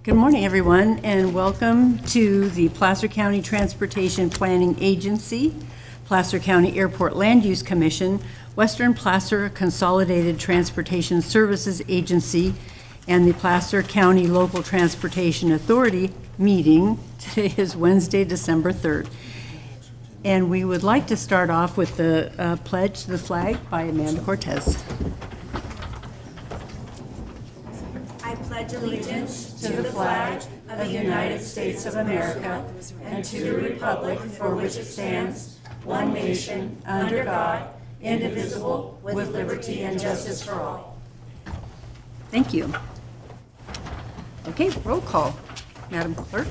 Good morning, everyone, and welcome to the Placer County Transportation Planning Agency, Placer County Airport Land Use Commission, Western Placer Consolidated Transportation Services Agency, and the Placer County Local Transportation Authority meeting. Today is Wednesday, December 3rd. And we would like to start off with the pledge to the flag by Amanda Cortez. I pledge allegiance to the flag of the United States of America and to the republic for which it stands, one nation, under God, indivisible, with liberty and justice for all. Thank you. Okay, roll call. Madam Clerk.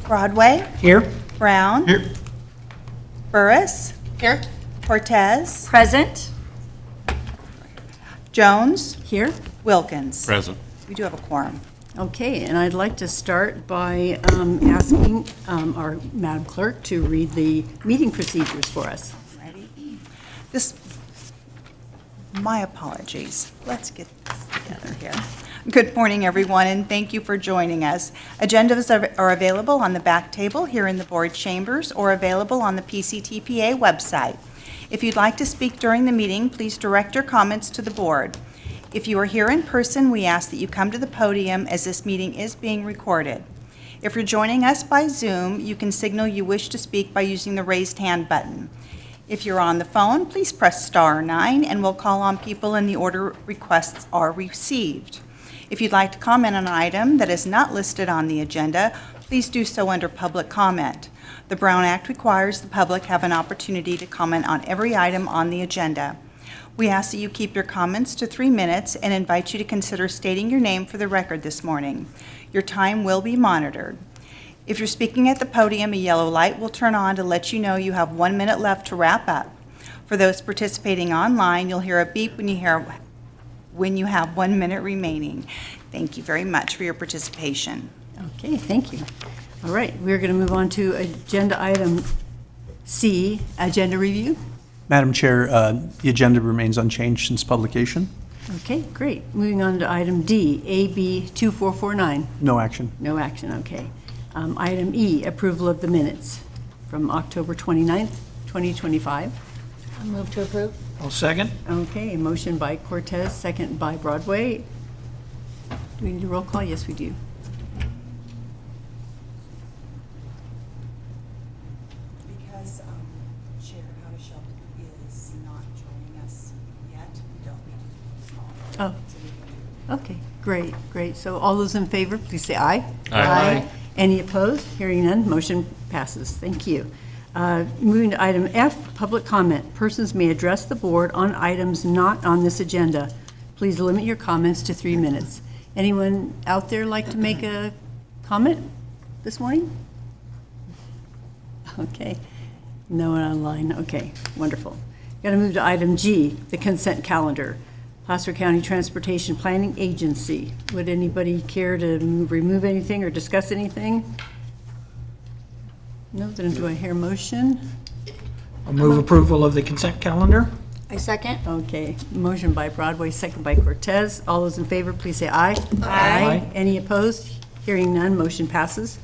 Broadway. Here. Brown. Here. Burris. Here. Cortez. Present. Jones. Here. Wilkins. Present. We do have a quorum. Okay, and I'd like to start by asking our Madam Clerk to read the meeting procedures for us. Ready? My apologies. Let's get this together here. Good morning, everyone, and thank you for joining us. Agendas are available on the back table here in the board chambers or available on the PCTPA website. If you'd like to speak during the meeting, please direct your comments to the board. If you are here in person, we ask that you come to the podium as this meeting is being recorded. If you're joining us by Zoom, you can signal you wish to speak by using the raised hand button. If you're on the phone, please press *9 and we'll call on people in the order requests are received. If you'd like to comment on an item that is not listed on the agenda, please do so under public comment. The Brown Act requires the public have an opportunity to comment on every item on the agenda. We ask that you keep your comments to 3 minutes and invite you to consider stating your name for the record this morning. Your time will be monitored. If you're speaking at the podium, a yellow light will turn on to let you know you have 1 minute left to wrap up. For those participating online, you'll hear a beep when you have 1 minute remaining. Thank you very much for your participation. Okay, thank you. All right, we're going to move on to agenda item C, agenda review. Madam Chair, the agenda remains unchanged since publication. Okay, great. Moving on to item D, AB 2449. No action. No action, okay. Item E, approval of the minutes from October 29th, 2025. I'll move to approve. I'll second. Okay, a motion by Cortez, second by Broadway. Do we need a roll call? Yes, we do. Because Chair Howard is not joining us yet, we don't need to Oh, okay, great. So all those in favor, please say aye. Aye. Any opposed? Hearing none, motion passes. Thank you. Moving to item F, public comment. Persons may address the board on items not on this agenda. Please limit your comments to 3 minutes. Anyone out there like to make a comment this morning? Okay. No one online. Okay, wonderful. Got to move to item G, the consent calendar. Placer County Transportation Planning Agency. Would anybody care to remove anything or discuss anything? No, then do I hear a motion? I'll move approval of the consent calendar. I second. Okay, motion by Broadway, second by Cortez. All those in favor, please say aye. Aye. Any opposed? Hearing none, motion passes.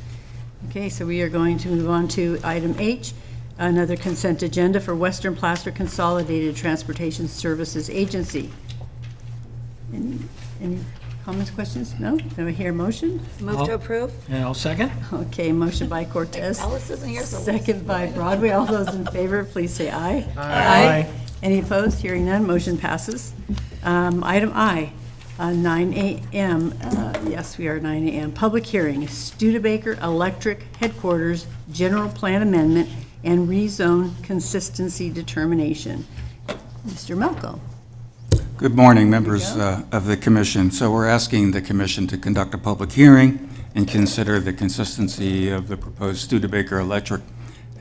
Okay, so we are going to move on to item H, another consent agenda for Western Placer Consolidated Transportation Services Agency. Any comments, questions? No? Do I hear a motion? Move to approve. And I'll second. Okay, motion by Cortez. Alice isn't here, so. Second by Broadway. All those in favor, please say aye. Aye. Any opposed? Hearing none, motion passes. Item I, 9 a.m. Yes, we are 9 a.m. Public hearing, Studebaker Electric Headquarters General Plan Amendment and Rezone Consistency Determination. Mr. Melko. Good morning, members of the commission. So we're asking the commission to conduct a public hearing and consider the consistency of the proposed Studebaker Electric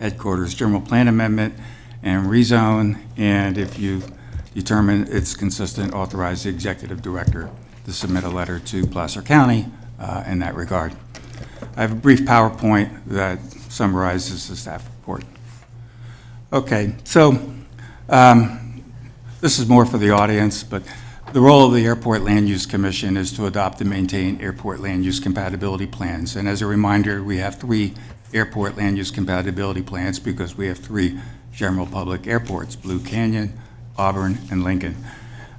Headquarters General Plan Amendment and rezone, and if you determine it's consistent, authorize the executive director to submit a letter to Placer County in that regard. I have a brief PowerPoint that summarizes the staff report. Okay, so this is more for the audience, but The role of the Airport Land Use Commission is to adopt and maintain airport land use compatibility plans. And as a reminder, we have 3 airport land use compatibility plans because we have 3 general public airports, Blue Canyon, Auburn, and Lincoln.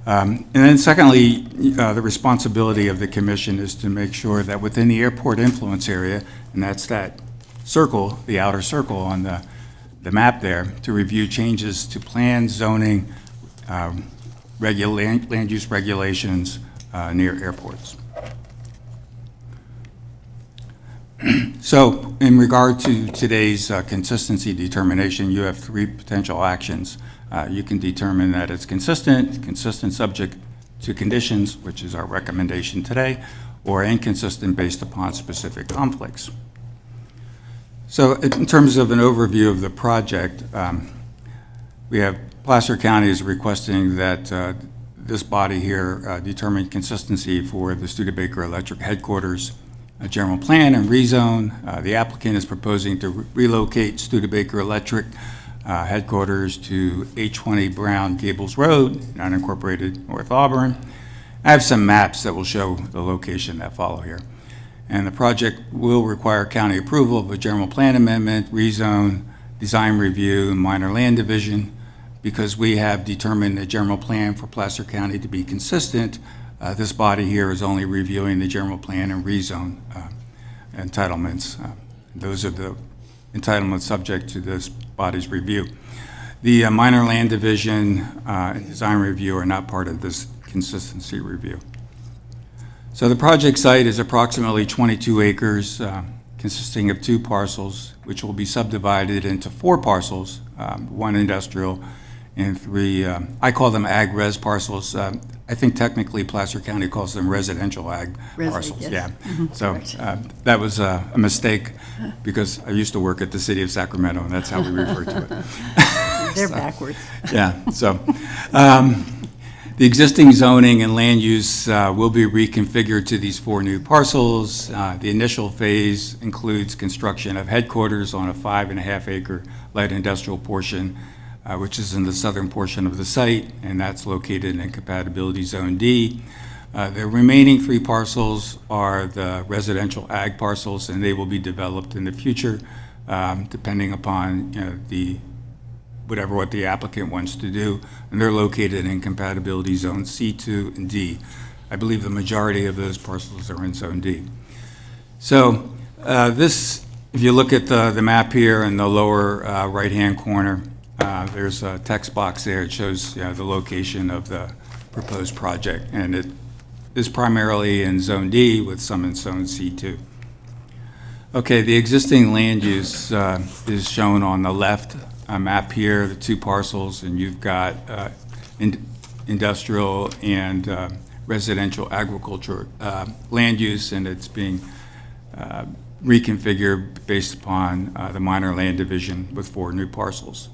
And then secondly, the responsibility of the commission is to make sure that within the airport influence area, and that's that circle, the outer circle on the map there, to review changes to plans, zoning, land use regulations near airports. So in regard to today's consistency determination, you have 3 potential actions. You can determine that it's consistent subject to conditions, which is our recommendation today, or inconsistent based upon specific conflicts. So in terms of an overview of the project, we have Placer County is requesting that this body here determine consistency for the Studebaker Electric headquarters general plan and rezone. The applicant is proposing to relocate Studebaker Electric headquarters to 820 Brown Gables Road, unincorporated North Auburn. I have some maps that will show the location that follow here. And the project will require county approval of a general plan amendment, rezone, design review, and minor land division. Because we have determined the general plan for Placer County to be consistent, this body here is only reviewing the general plan and rezone entitlements. Those are the entitlements subject to this body's review. The minor land division and design review are not part of this consistency review. So the project site is approximately 22 acres, consisting of 2 parcels, which will be subdivided into 4 parcels, 1 industrial and 3, I call them ag-res parcels. I think technically Placer County calls them residential ag parcels. Yes. Yeah. Mhm. So that was a mistake because I used to work at the city of Sacramento, and that's how we refer to it. They're backwards. Yeah, so the existing zoning and land use will be reconfigured to these 4 new parcels. The initial phase includes construction of headquarters on a 5.5 acre light industrial portion, which is in the southern portion of the site, and that's located in Compatibility Zone D. The remaining 3 parcels are the residential ag parcels, and they will be developed in the future, depending upon what the applicant wants to do, and they're located in Compatibility Zone C2 and D. I believe the majority of those parcels are in Zone D. So if you look at the map here in the lower right-hand corner, there's a text box there. It shows the location of the proposed project, and it is primarily in Zone D with some in Zone C2. Okay, the existing land use is shown on the left map here, the 2 parcels, and you've got industrial and residential agriculture land use, and it's being reconfigured based upon the minor land division with 4 new parcels.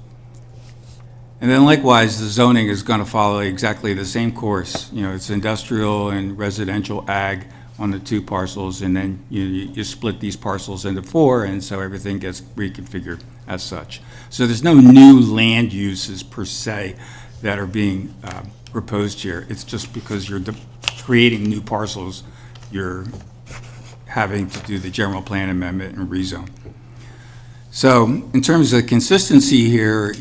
And then likewise, the zoning is going to follow exactly the same course. It's industrial and residential ag on the 2 parcels, and then you split these parcels into 4, and so everything gets reconfigured as such. So there's no new land uses per se that are being proposed here. It's just because you're creating new parcels, you're having to do the general plan amendment and rezone. So in terms of consistency here,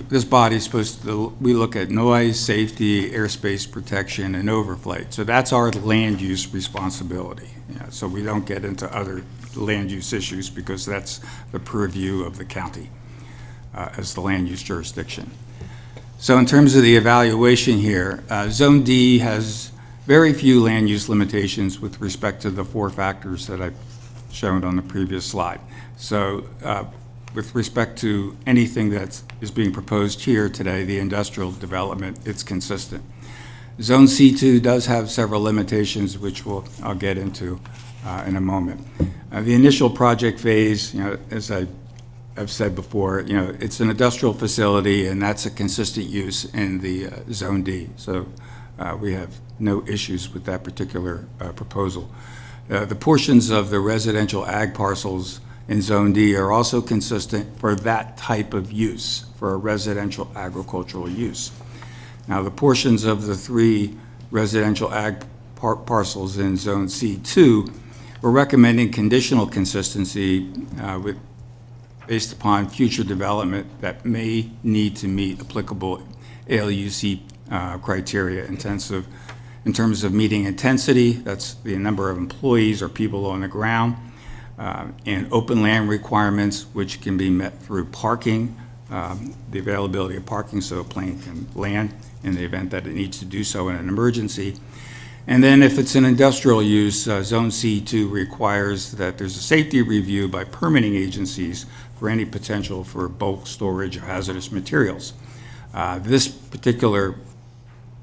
this body is supposed to, we look at noise, safety, airspace protection, and overflight. So that's our land use responsibility. So we don't get into other land use issues because that's the purview of the county as the land use jurisdiction. So in terms of the evaluation here, Zone D has very few land use limitations with respect to the 4 factors that I've shown on the previous slide. So with respect to anything that is being proposed here today, the industrial development, it's consistent. Zone C2 does have several limitations, which I'll get into in a moment. The initial project phase, as I've said before, it's an industrial facility, and that's a consistent use in the Zone D. So we have no issues with that particular proposal. The portions of the residential ag parcels in Zone D are also consistent for that type of use, for a residential agricultural use. Now, the portions of the 3 residential ag parcels in Zone C2, we're recommending conditional consistency based upon future development that may need to meet applicable ALUC criteria in terms of meeting intensity, that's the number of employees or people on the ground, and open land requirements, which can be met through parking, the availability of parking so a plane can land in the event that it needs to do so in an emergency. And then if it's an industrial use, Zone C2 requires that there's a safety review by permitting agencies for any potential for bulk storage of hazardous materials. This particular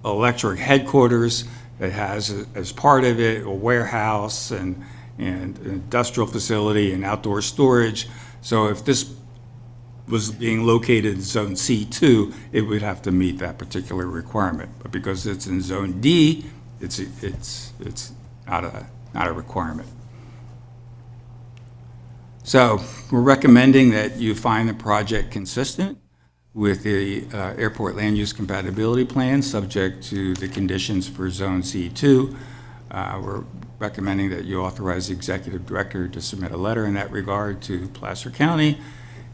electric headquarters, it has as part of it a warehouse and an industrial facility and outdoor storage. So if this was being located in Zone C2, it would have to meet that particular requirement. But because it's in Zone D, it's not a requirement. So we're recommending that you find the project consistent with the airport land use compatibility plan, subject to the conditions for Zone C2. We're recommending that you authorize the executive director to submit a letter in that regard to Placer County.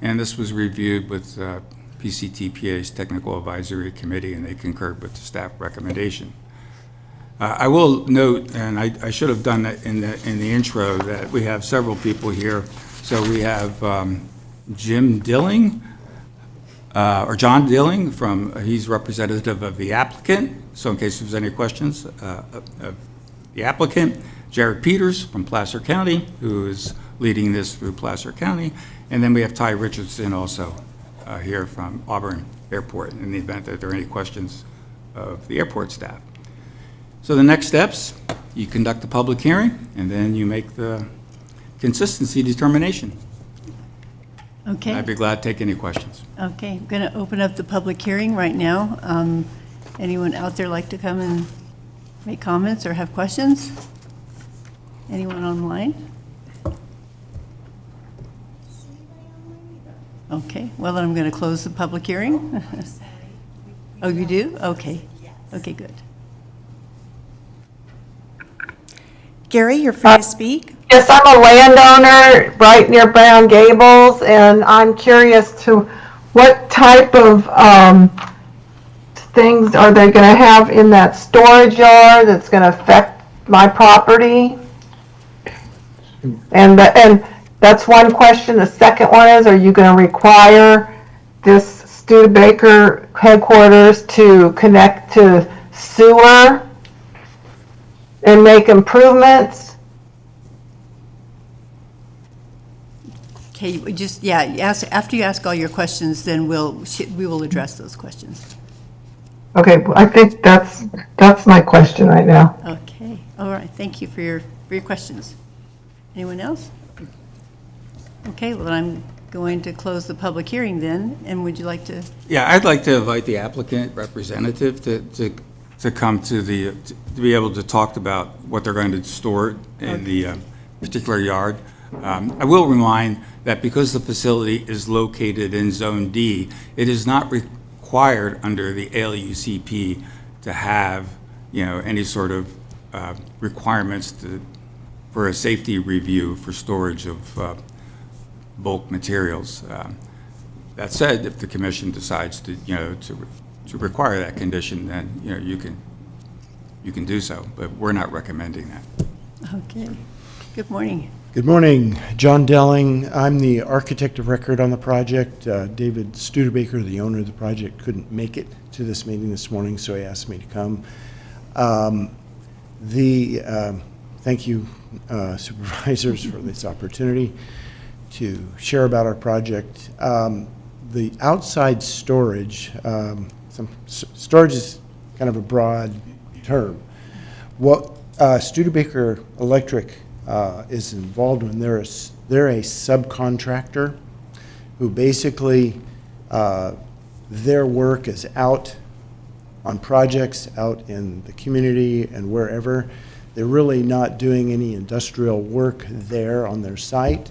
And this was reviewed with PCTPA's Technical Advisory Committee, and they concurred with the staff recommendation. I will note, and I should have done that in the intro, that we have several people here. So we have Jim Dilling, or John Dilling, he's representative of the applicant. So in case there's any questions of the applicant, Jared Peters from Placer County, who is leading this through Placer County. And then we have Ty Richardson also here from Auburn Airport in the event that there are any questions of the airport staff. So the next steps, you conduct the public hearing, and then you make the consistency determination. Okay. I'd be glad to take any questions. Okay, I'm going to open up the public hearing right now. Anyone out there like to come and make comments or have questions? Anyone online? Okay, well, then I'm going to close the public hearing. Oh, you do? Okay. Okay, good. Gary, you're free to speak. Yes, I'm a landowner right near Brown Gables, and I'm curious to what type of things are they going to have in that storage yard that's going to affect my property? And that's one question. The second one is, are you going to require this Studebaker headquarters to connect to sewer and make improvements? Okay, just, yeah, after you ask all your questions, then we will address those questions. Okay, well, I think that's my question right now. Okay, all right, thank you for your questions. Anyone else? Okay, well, I'm going to close the public hearing then, and would you like to? Yeah, I'd like to invite the applicant representative to come to be able to talk about what they're going to store in the particular yard. I will remind that because the facility is located in Zone D, it is not required under the ALUCP to have, any sort of requirements for a safety review for storage of bulk materials. That said, if the commission decides to require that condition, then you can do so, but we're not recommending that. Okay, good morning. Good morning, John Delling. I'm the architect of record on the project. David Studebaker, the owner of the project, couldn't make it to this meeting this morning, so he asked me to come. Thank you, supervisors, for this opportunity to share about our project. The outside storage, storage is kind of a broad term. What Studebaker Electric is involved in, they're a subcontractor who basically their work is out on projects out in the community and wherever. They're really not doing any industrial work there on their site.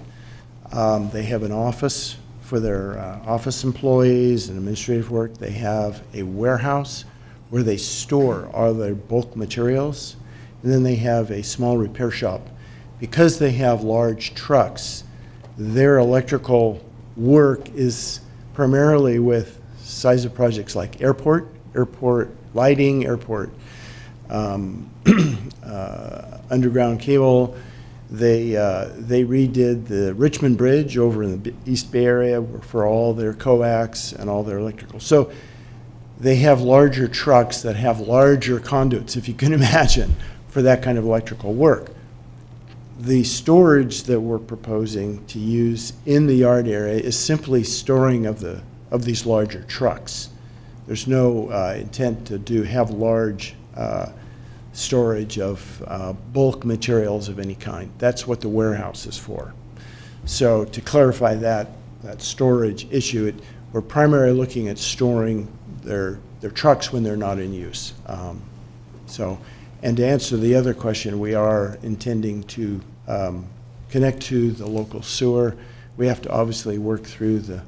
They have an office for their office employees and administrative work. They have a warehouse where they store all their bulk materials. And then they have a small repair shop. Because they have large trucks, their electrical work is primarily with size of projects like airport lighting, airport underground cable. They redid the Richmond Bridge over in the East Bay Area for all their coax and all their electrical. So they have larger trucks that have larger conduits, if you can imagine, for that kind of electrical work. The storage that we're proposing to use in the yard area is simply storing of these larger trucks. There's no intent to have large storage of bulk materials of any kind. That's what the warehouse is for. So to clarify that storage issue, we're primarily looking at storing their trucks when they're not in use. And to answer the other question, we are intending to connect to the local sewer. We have to obviously work through the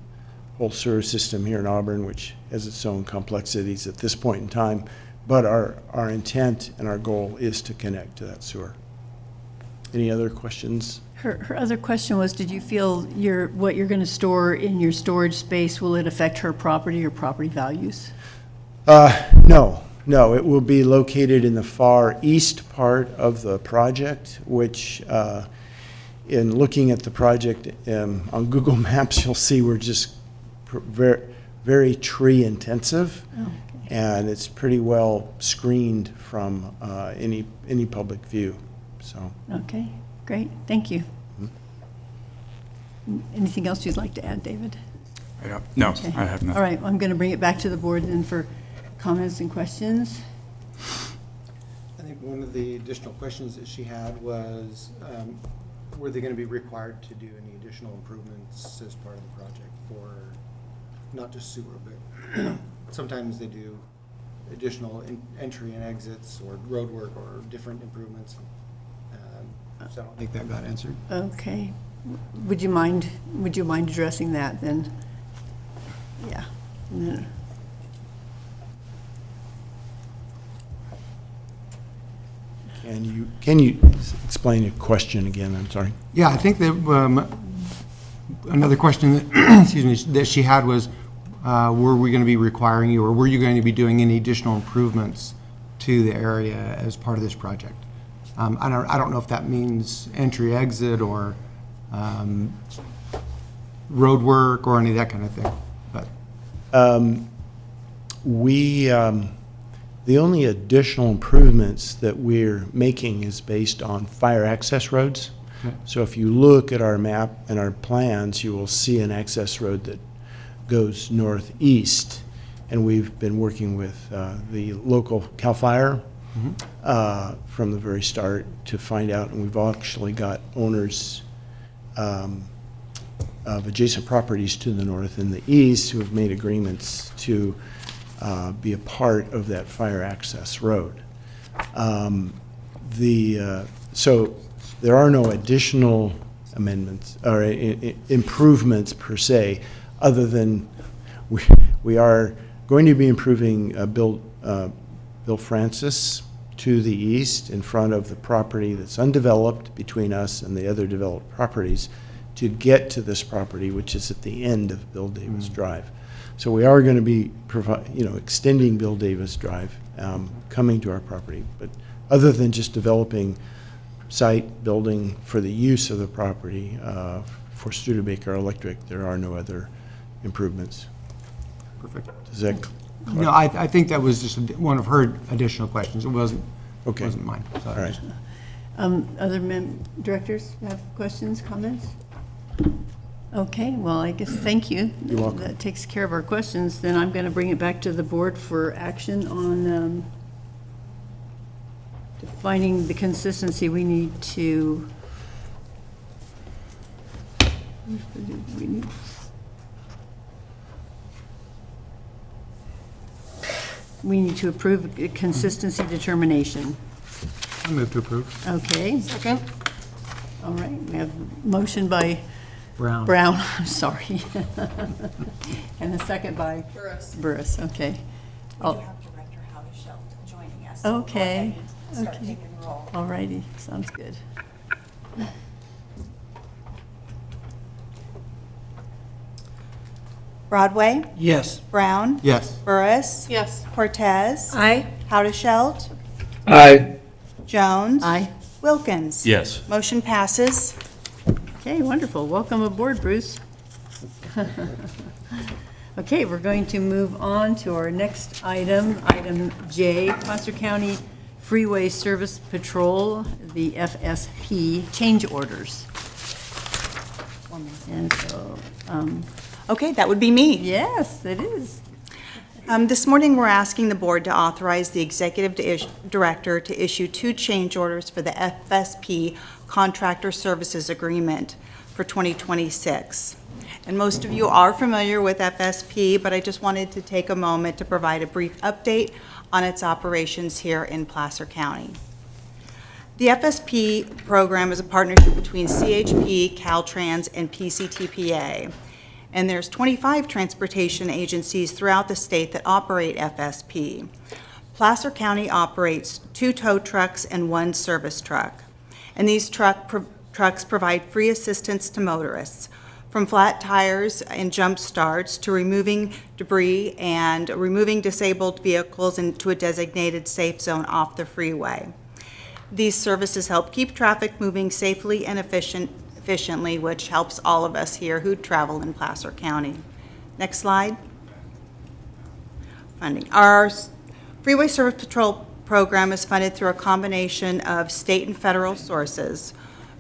whole sewer system here in Auburn, which has its own complexities at this point in time. But our intent and our goal is to connect to that sewer. Any other questions? Her other question was, did you feel what you're going to store in your storage space, will it affect her property or property values? No, it will be located in the far east part of the project, which in looking at the project on Google Maps, you'll see we're just very, very tree intensive. Oh, okay. And it's pretty well screened from any public view. So. Okay, great, thank you. Anything else you'd like to add, David? No, Okay. I have nothing. All right, I'm going to bring it back to the board then for comments and questions. I think one of the additional questions that she had was, were they going to be required to do any additional improvements as part of the project for not just sewer, but sometimes they do additional entry and exits or road work or different improvements. So I don't think that got answered. Okay, would you mind addressing that then? Yeah. And then- Can you explain your question again? I'm sorry. Yeah, I think that another question that, excuse me, that she had was, were we going to be requiring you, or were you going to be doing any additional improvements to the area as part of this project? I don't know if that means entry, exit, or road work, or any of that kind of thing. But The only additional improvements that we're making is based on fire access roads. Okay. So if you look at our map and our plans, you will see an access road that goes northeast. And we've been working with the local CAL FIRE from the very start to find out, and we've actually got owners of adjacent properties to the north and the east who have made agreements to be a part of that fire access road. So there are no additional amendments or improvements per se, other than we are going to be improving Bill Francis to the east in front of the property that's undeveloped between us and the other developed properties to get to this property, which is at the end of Bill Davis Drive. So we are going to be extending Bill Davis Drive, coming to our property. But other than just developing site building for the use of the property for Studebaker Electric, there are no other improvements. perfect. Does that? No, I think that was just one of her additional questions. It wasn't mine. So All right. Other directors have questions, comments? Okay, well, I guess, thank you. You're welcome. That takes care of our questions. Then I'm going to bring it back to the board for action on defining the consistency we need to. We need to approve a consistency determination. I move to approve. Okay. Second. All right, we have motion by Brown. I'm sorry. And a second by? Burris. Okay. We do have Director Howish Yes. Okay. Start Okay. taking roll. All righty, sounds good. Broadway, Yes. Brown, Yes. Burris, Yes. Cortez, Aye. Howdeshelt, Aye. Jones. Aye. Wilkins. Yes. Motion passes. Okay, wonderful. Welcome aboard, Bruce. Okay, we're going to move on to our next item, item J, Placer County Freeway Service Patrol, the FSP, change orders. And so, Okay, that would be me. yes, it is. This morning, we're asking the board to authorize the executive director to issue 2 change orders for the FSP Contractor Services Agreement for 2026. And most of you are familiar with FSP, but I just wanted to take a moment to provide a brief update on its operations here in Placer County. The FSP program is a partnership between CHP, Caltrans, and PCTPA. And there's 25 transportation agencies throughout the state that operate FSP. Placer County operates 2 tow trucks and 1 service truck. And these trucks provide free assistance to motorists, from flat tires and jump starts to removing debris and removing disabled vehicles into a designated safe zone off the freeway. These services help keep traffic moving safely and efficiently, which helps all of us here who travel in Placer County. Next slide. Funding. Our Freeway Service Patrol program is funded through a combination of state and federal sources.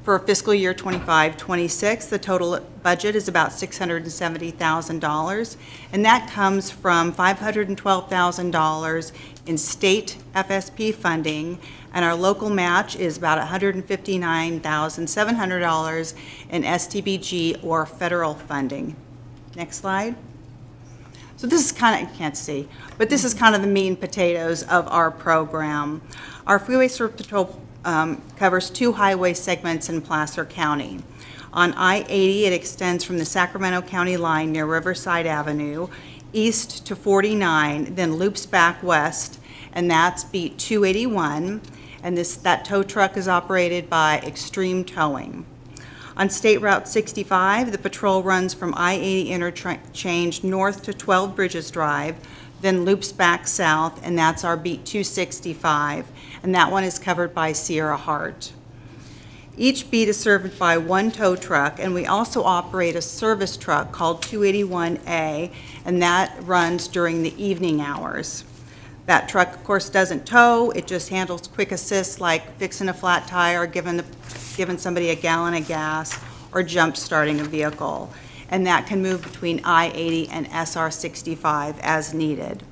For fiscal year 25-26, the total budget is about $670,000, and that comes from $512,000 in state FSP funding, and our local match is about $159,700 in STBG or federal funding. Next slide. So this is kind of, you can't see, but this is kind of the meat and potatoes of our program. Our Freeway Service Patrol covers 2 highway segments in Placer County. On I-80, it extends from the Sacramento County line near Riverside Avenue east to 49, then loops back west, and that's beat 281. And that tow truck is operated by Extreme Towing. On State Route 65, the patrol runs from I-80 interchange north to 12 Bridges Drive, then loops back south, and that's our beat 265, and that one is covered by Sierra Heart. Each beat is served by 1 tow truck, and we also operate a service truck called 281A, and that runs during the evening hours. That truck, of course, doesn't tow. It just handles quick assists like fixing a flat tire, or giving somebody a gallon of gas, or jump starting a vehicle. And that can move between I-80 and SR 65 as needed.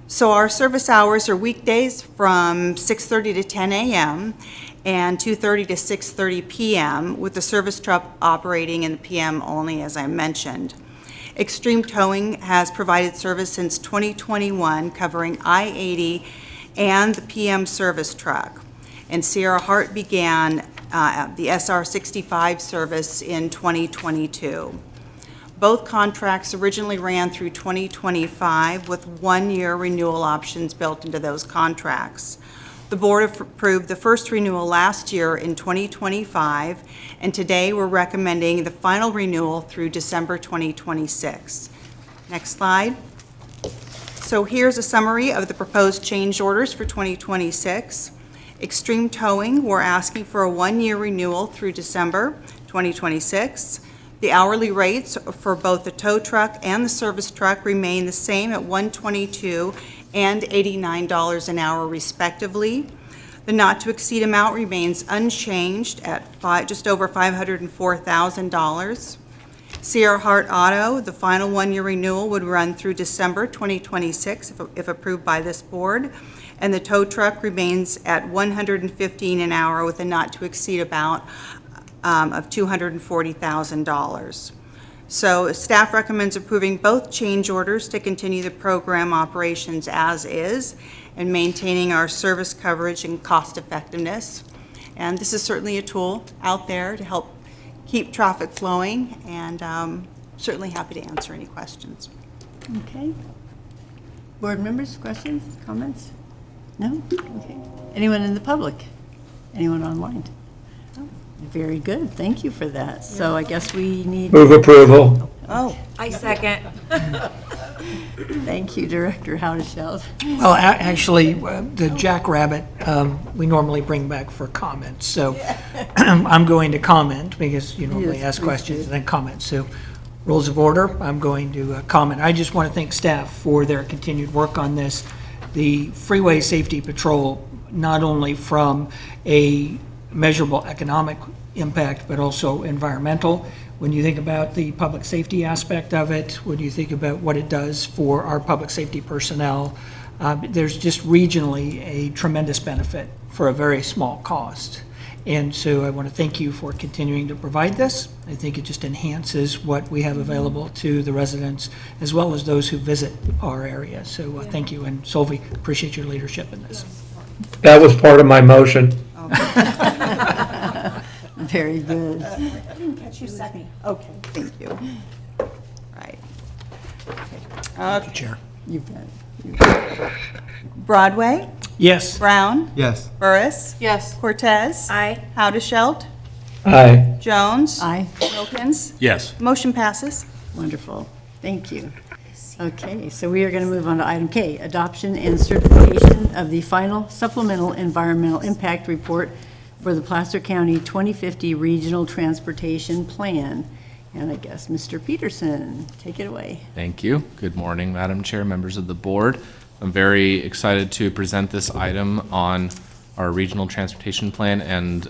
So our service hours are weekdays from 6:30 to 10 a.m. and 2:30 to 6:30 p.m. with the service truck operating in the p.m. only, as I mentioned. Extreme Towing has provided service since 2021, covering I-80 and the PM service truck. And Sierra Heart began the SR 65 service in 2022. Both contracts originally ran through 2025 with 1-year renewal options built into those contracts. The board approved the first renewal last year in 2025, and today we're recommending the final renewal through December 2026. Next slide. So here's a summary of the proposed change orders for 2026. Extreme Towing, we're asking for a 1-year renewal through December 2026. The hourly rates for both the tow truck and the service truck remain the same at $122 and $89 an hour respectively. The not-to-exceed amount remains unchanged at just over $504,000. Sierra Heart Auto, the final 1-year renewal would run through December 2026 if approved by this board, and the tow truck remains at $115 an hour with a not-to-exceed amount of $240,000. So staff recommends approving both change orders to continue the program operations as is and maintaining our service coverage and cost effectiveness. And this is certainly a tool out there to help keep traffic flowing, and certainly happy to answer any questions. Okay. Board members, questions, comments? No? Okay. Anyone in the public? Anyone online? Oh, very good. Thank you for that. So I guess we need, Move approval. Oh, I second. thank you, Director Haudesheld. Well, actually, the jackrabbit, we normally bring back for comments, so I'm going to comment, because you normally Yes, ask please questions do. and then comment. So, rules of order, I'm going to comment. I just want to thank staff for their continued work on this. The Freeway Safety Patrol, not only from a measurable economic impact, but also environmental. When you think about the public safety aspect of it, when you think about what it does for our public safety personnel, there's just regionally a tremendous benefit for a very small cost. And so I want to thank you for continuing to provide this. I think it just enhances what we have available to the residents as well as those who visit our area. So thank you, and Solvi, appreciate your leadership in this. That was part of my motion. Very good. I didn't catch you second. Okay, thank you. Right. Okay. Chair. You bet. Broadway, Yes. Brown, Yes. Burris, Yes. Cortez. Aye. Haudeshelt, Aye. Jones. Aye. Wilkins. Yes. Motion passes. Wonderful. Thank you. Okay, so we are going to move on to item K, adoption and certification of the final supplemental environmental impact report for the Placer County 2050 Regional Transportation Plan. And I guess Mr. Peterson, take it away. Thank you. Good morning, Madam Chair, members of the board. I'm very excited to present this item on our regional transportation plan and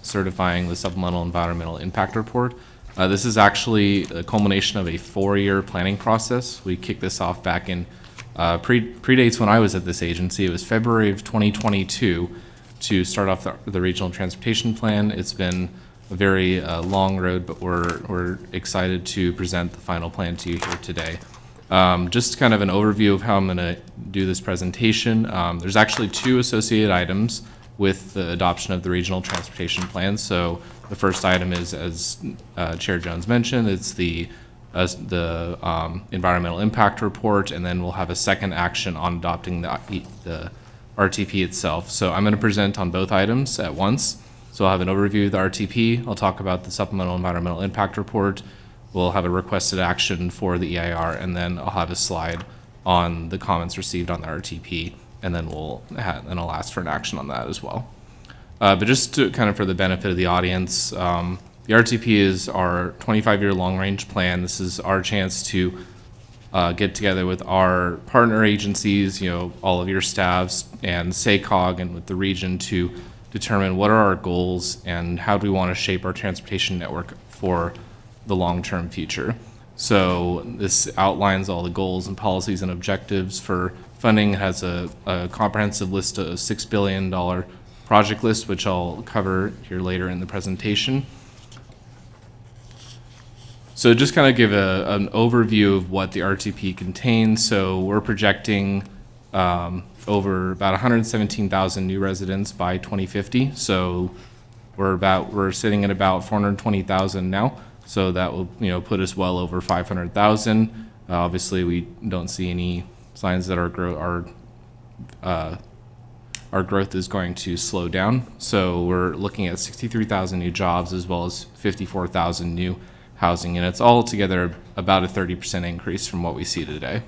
certifying the supplemental environmental impact report. This is actually a culmination of a 4-year planning process. We kicked this off back in predates when I was at this agency. It was February of 2022 to start off the regional transportation plan. It's been a very long road, but we're excited to present the final plan to you here today. Just kind of an overview of how I'm going to do this presentation. There's actually 2 associated items with the adoption of the regional transportation plan. So the first item is, as Chair Jones mentioned, it's the environmental impact report, and then we'll have a second action on adopting the RTP itself. So I'm going to present on both items at once. So I'll have an overview of the RTP. I'll talk about the supplemental environmental impact report. We'll have a requested action for the EIR, and then I'll have a slide on the comments received on the RTP, and then I'll ask for an action on that as well. But just to kind of for the benefit of the audience, the RTP is our 25-year long-range plan. This is our chance to get together with our partner agencies, all of your staffs, and SACOG, and with the region to determine what are our goals and how do we want to shape our transportation network for the long-term future. So this outlines all the goals and policies and objectives for funding. It has a comprehensive list, a $6 billion project list, which I'll cover here later in the presentation. So just kind of give an overview of what the RTP contains. So we're projecting over about 117,000 new residents by 2050. So we're sitting at about 420,000 now. So that will put us well over 500,000. Obviously, we don't see any signs that our growth is going to slow down. So we're looking at 63,000 new jobs as well as 54,000 new housing, and it's all together about a 30% increase from what we see today.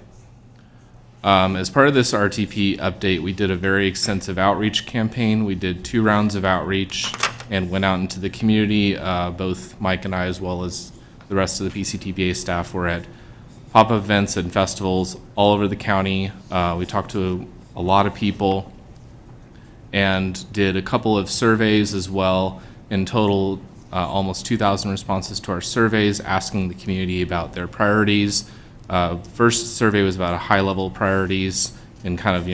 As part of this RTP update, we did a very extensive outreach campaign. We did 2 rounds of outreach and went out into the community. Both Mike and I, as well as the rest of the PCTPA staff, were at pop-up events and festivals all over the county. We talked to a lot of people and did a couple of surveys as well. In total, almost 2,000 responses to our surveys asking the community about their priorities. First survey was about high-level priorities and kind of,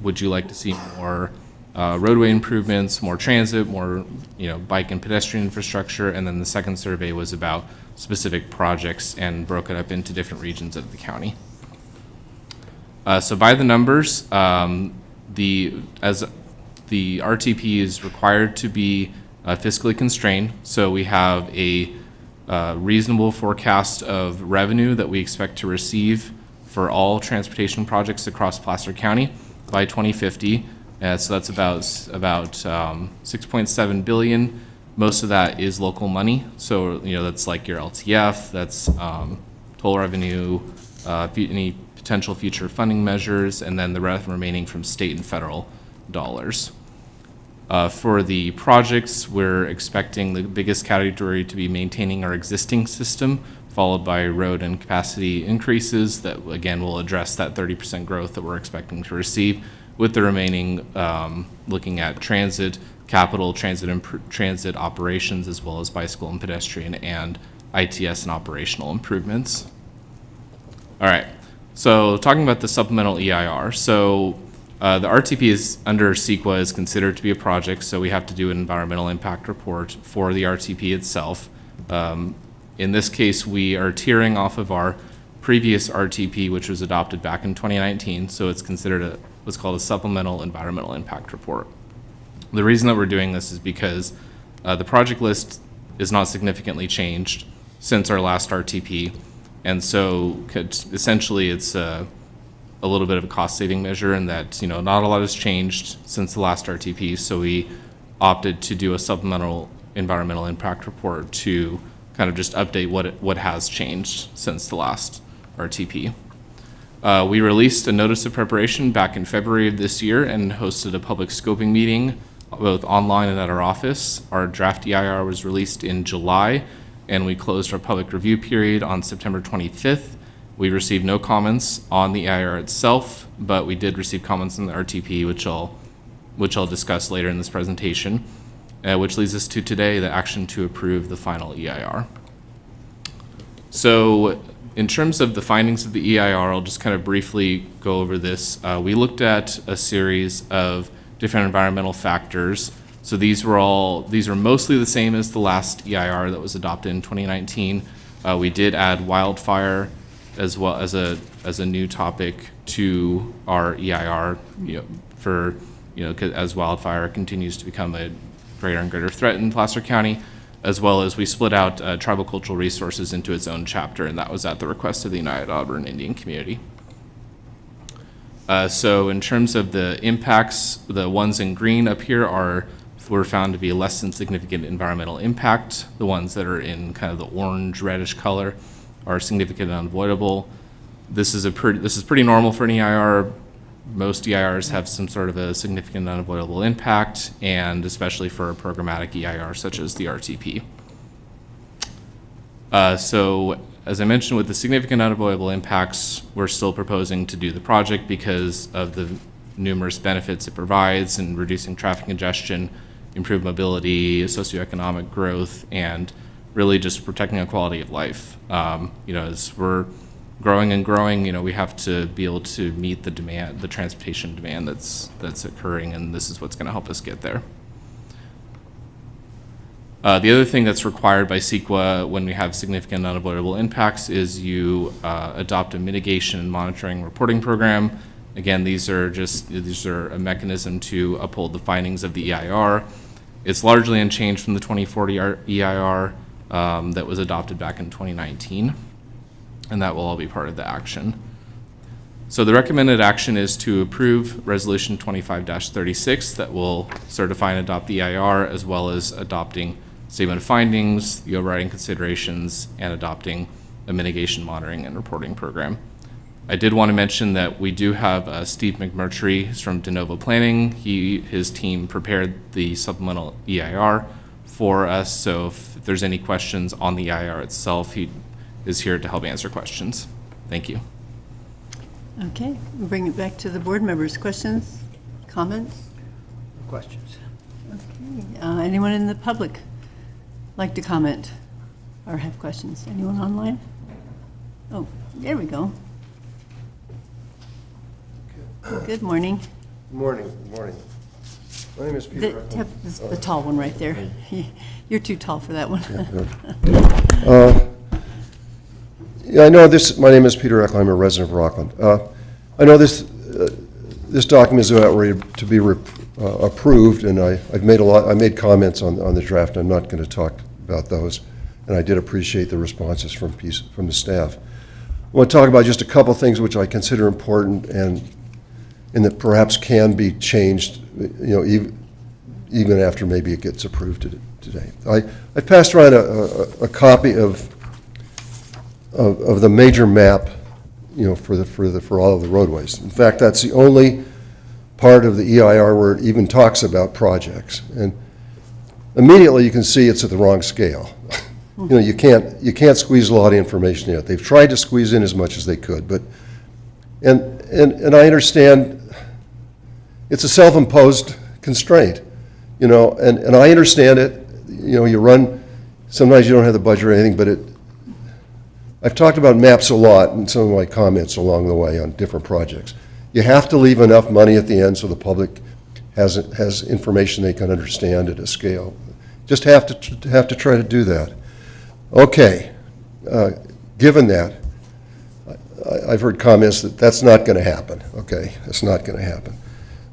would you like to see more roadway improvements, more transit, more, bike and pedestrian infrastructure? And then the second survey was about specific projects and broke it up into different regions of the county. So by the numbers, as the RTP is required to be fiscally constrained, so we have a reasonable forecast of revenue that we expect to receive for all transportation projects across Placer County by 2050. So that's about 6.7 billion. Most of that is local money. So, that's like your LTF, that's toll revenue, any potential future funding measures, and then the rest remaining from state and federal dollars. For the projects, we're expecting the biggest category to be maintaining our existing system, followed by road and capacity increases that, again, will address that 30% growth that we're expecting to receive, with the remaining looking at transit, capital, transit operations, as well as bicycle and pedestrian and ITS and operational improvements. All right, so talking about the supplemental EIR. So the RTP is under CEQA is considered to be a project, so we have to do an environmental impact report for the RTP itself. In this case, we are tiering off of our previous RTP, which was adopted back in 2019, so it's considered what's called a supplemental environmental impact report. The reason that we're doing this is because the project list is not significantly changed since our last RTP, and so essentially it's a little bit of a cost-saving measure in that, not a lot has changed since the last RTP, so we opted to do a supplemental environmental impact report to kind of just update what has changed since the last RTP. We released a notice of preparation back in February of this year and hosted a public scoping meeting, both online and at our office. Our draft EIR was released in July, and we closed our public review period on September 25th. We received no comments on the EIR itself, but we did receive comments on the RTP, which I'll discuss later in this presentation, which leads us to today, the action to approve the final EIR. So in terms of the findings of the EIR, I'll just kind of briefly go over this. We looked at a series of different environmental factors. So these are mostly the same as the last EIR that was adopted in 2019. We did add wildfire as well as a new topic to our EIR, as wildfire continues to become a greater and greater threat in Placer County, as well as we split out tribal cultural resources into its own chapter, and that was at the request of the United Auburn Indian community. So in terms of the impacts, the ones in green up here were found to be less than significant environmental impact. The ones that are in kind of the orange reddish color are significant and unavoidable. This is pretty normal for an EIR. Most EIRs have some sort of a significant unavoidable impact, and especially for a programmatic EIR such as the RTP. So as I mentioned, with the significant unavoidable impacts, we're still proposing to do the project because of the numerous benefits it provides in reducing traffic congestion, improved mobility, socioeconomic growth, and really just protecting a quality of life. As we're growing and growing, we have to be able to meet the demand, the transportation demand that's occurring, and this is what's going to help us get there. The other thing that's required by CEQA when we have significant unavoidable impacts is you adopt a mitigation and monitoring reporting program. Again, these are a mechanism to uphold the findings of the EIR. It's largely unchanged from the 2040 EIR that was adopted back in 2019, and that will all be part of the action. So the recommended action is to approve Resolution 25-36 that will certify and adopt the EIR, as well as adopting statement of findings, the overriding considerations, and adopting a mitigation monitoring and reporting program. I did want to mention that we do have Steve McMurtry from De Novo Planning. His team prepared the supplemental EIR for us, so if there's any questions on the EIR itself, he is here to help answer questions. Thank you. Okay, we'll bring it back to the board members. Questions, comments? Questions? Okay, anyone in the public like to comment or have questions? Anyone online? Oh, there we go. Good morning. Good morning. Good morning. My name is Peter. The tall one right there. You're too tall for that one. Yeah, I know this. My name is Peter Eckler. I'm a resident of Rockland. I know this document is about ready to be approved, and I made comments on the draft. I'm not going to talk about those, and I did appreciate the responses from the staff. I want to talk about just a couple things which I consider important, and and that perhaps can be changed, even after maybe it gets approved today. I passed around a copy of the major map, for all of the roadways. In fact, that's the only part of the EIR where it even talks about projects. And immediately you can see it's at the wrong scale. You can't squeeze a lot of information in. They've tried to squeeze in as much as they could, but and I understand it's a self-imposed constraint, and I understand it. You run, sometimes you don't have the budget or anything, but I've talked about maps a lot in some of my comments along the way on different projects. You have to leave enough money at the end so the public has information they can understand at a scale. Just have to try to do that. Okay, given that, I've heard comments that that's not going to happen. Okay, that's not going to happen.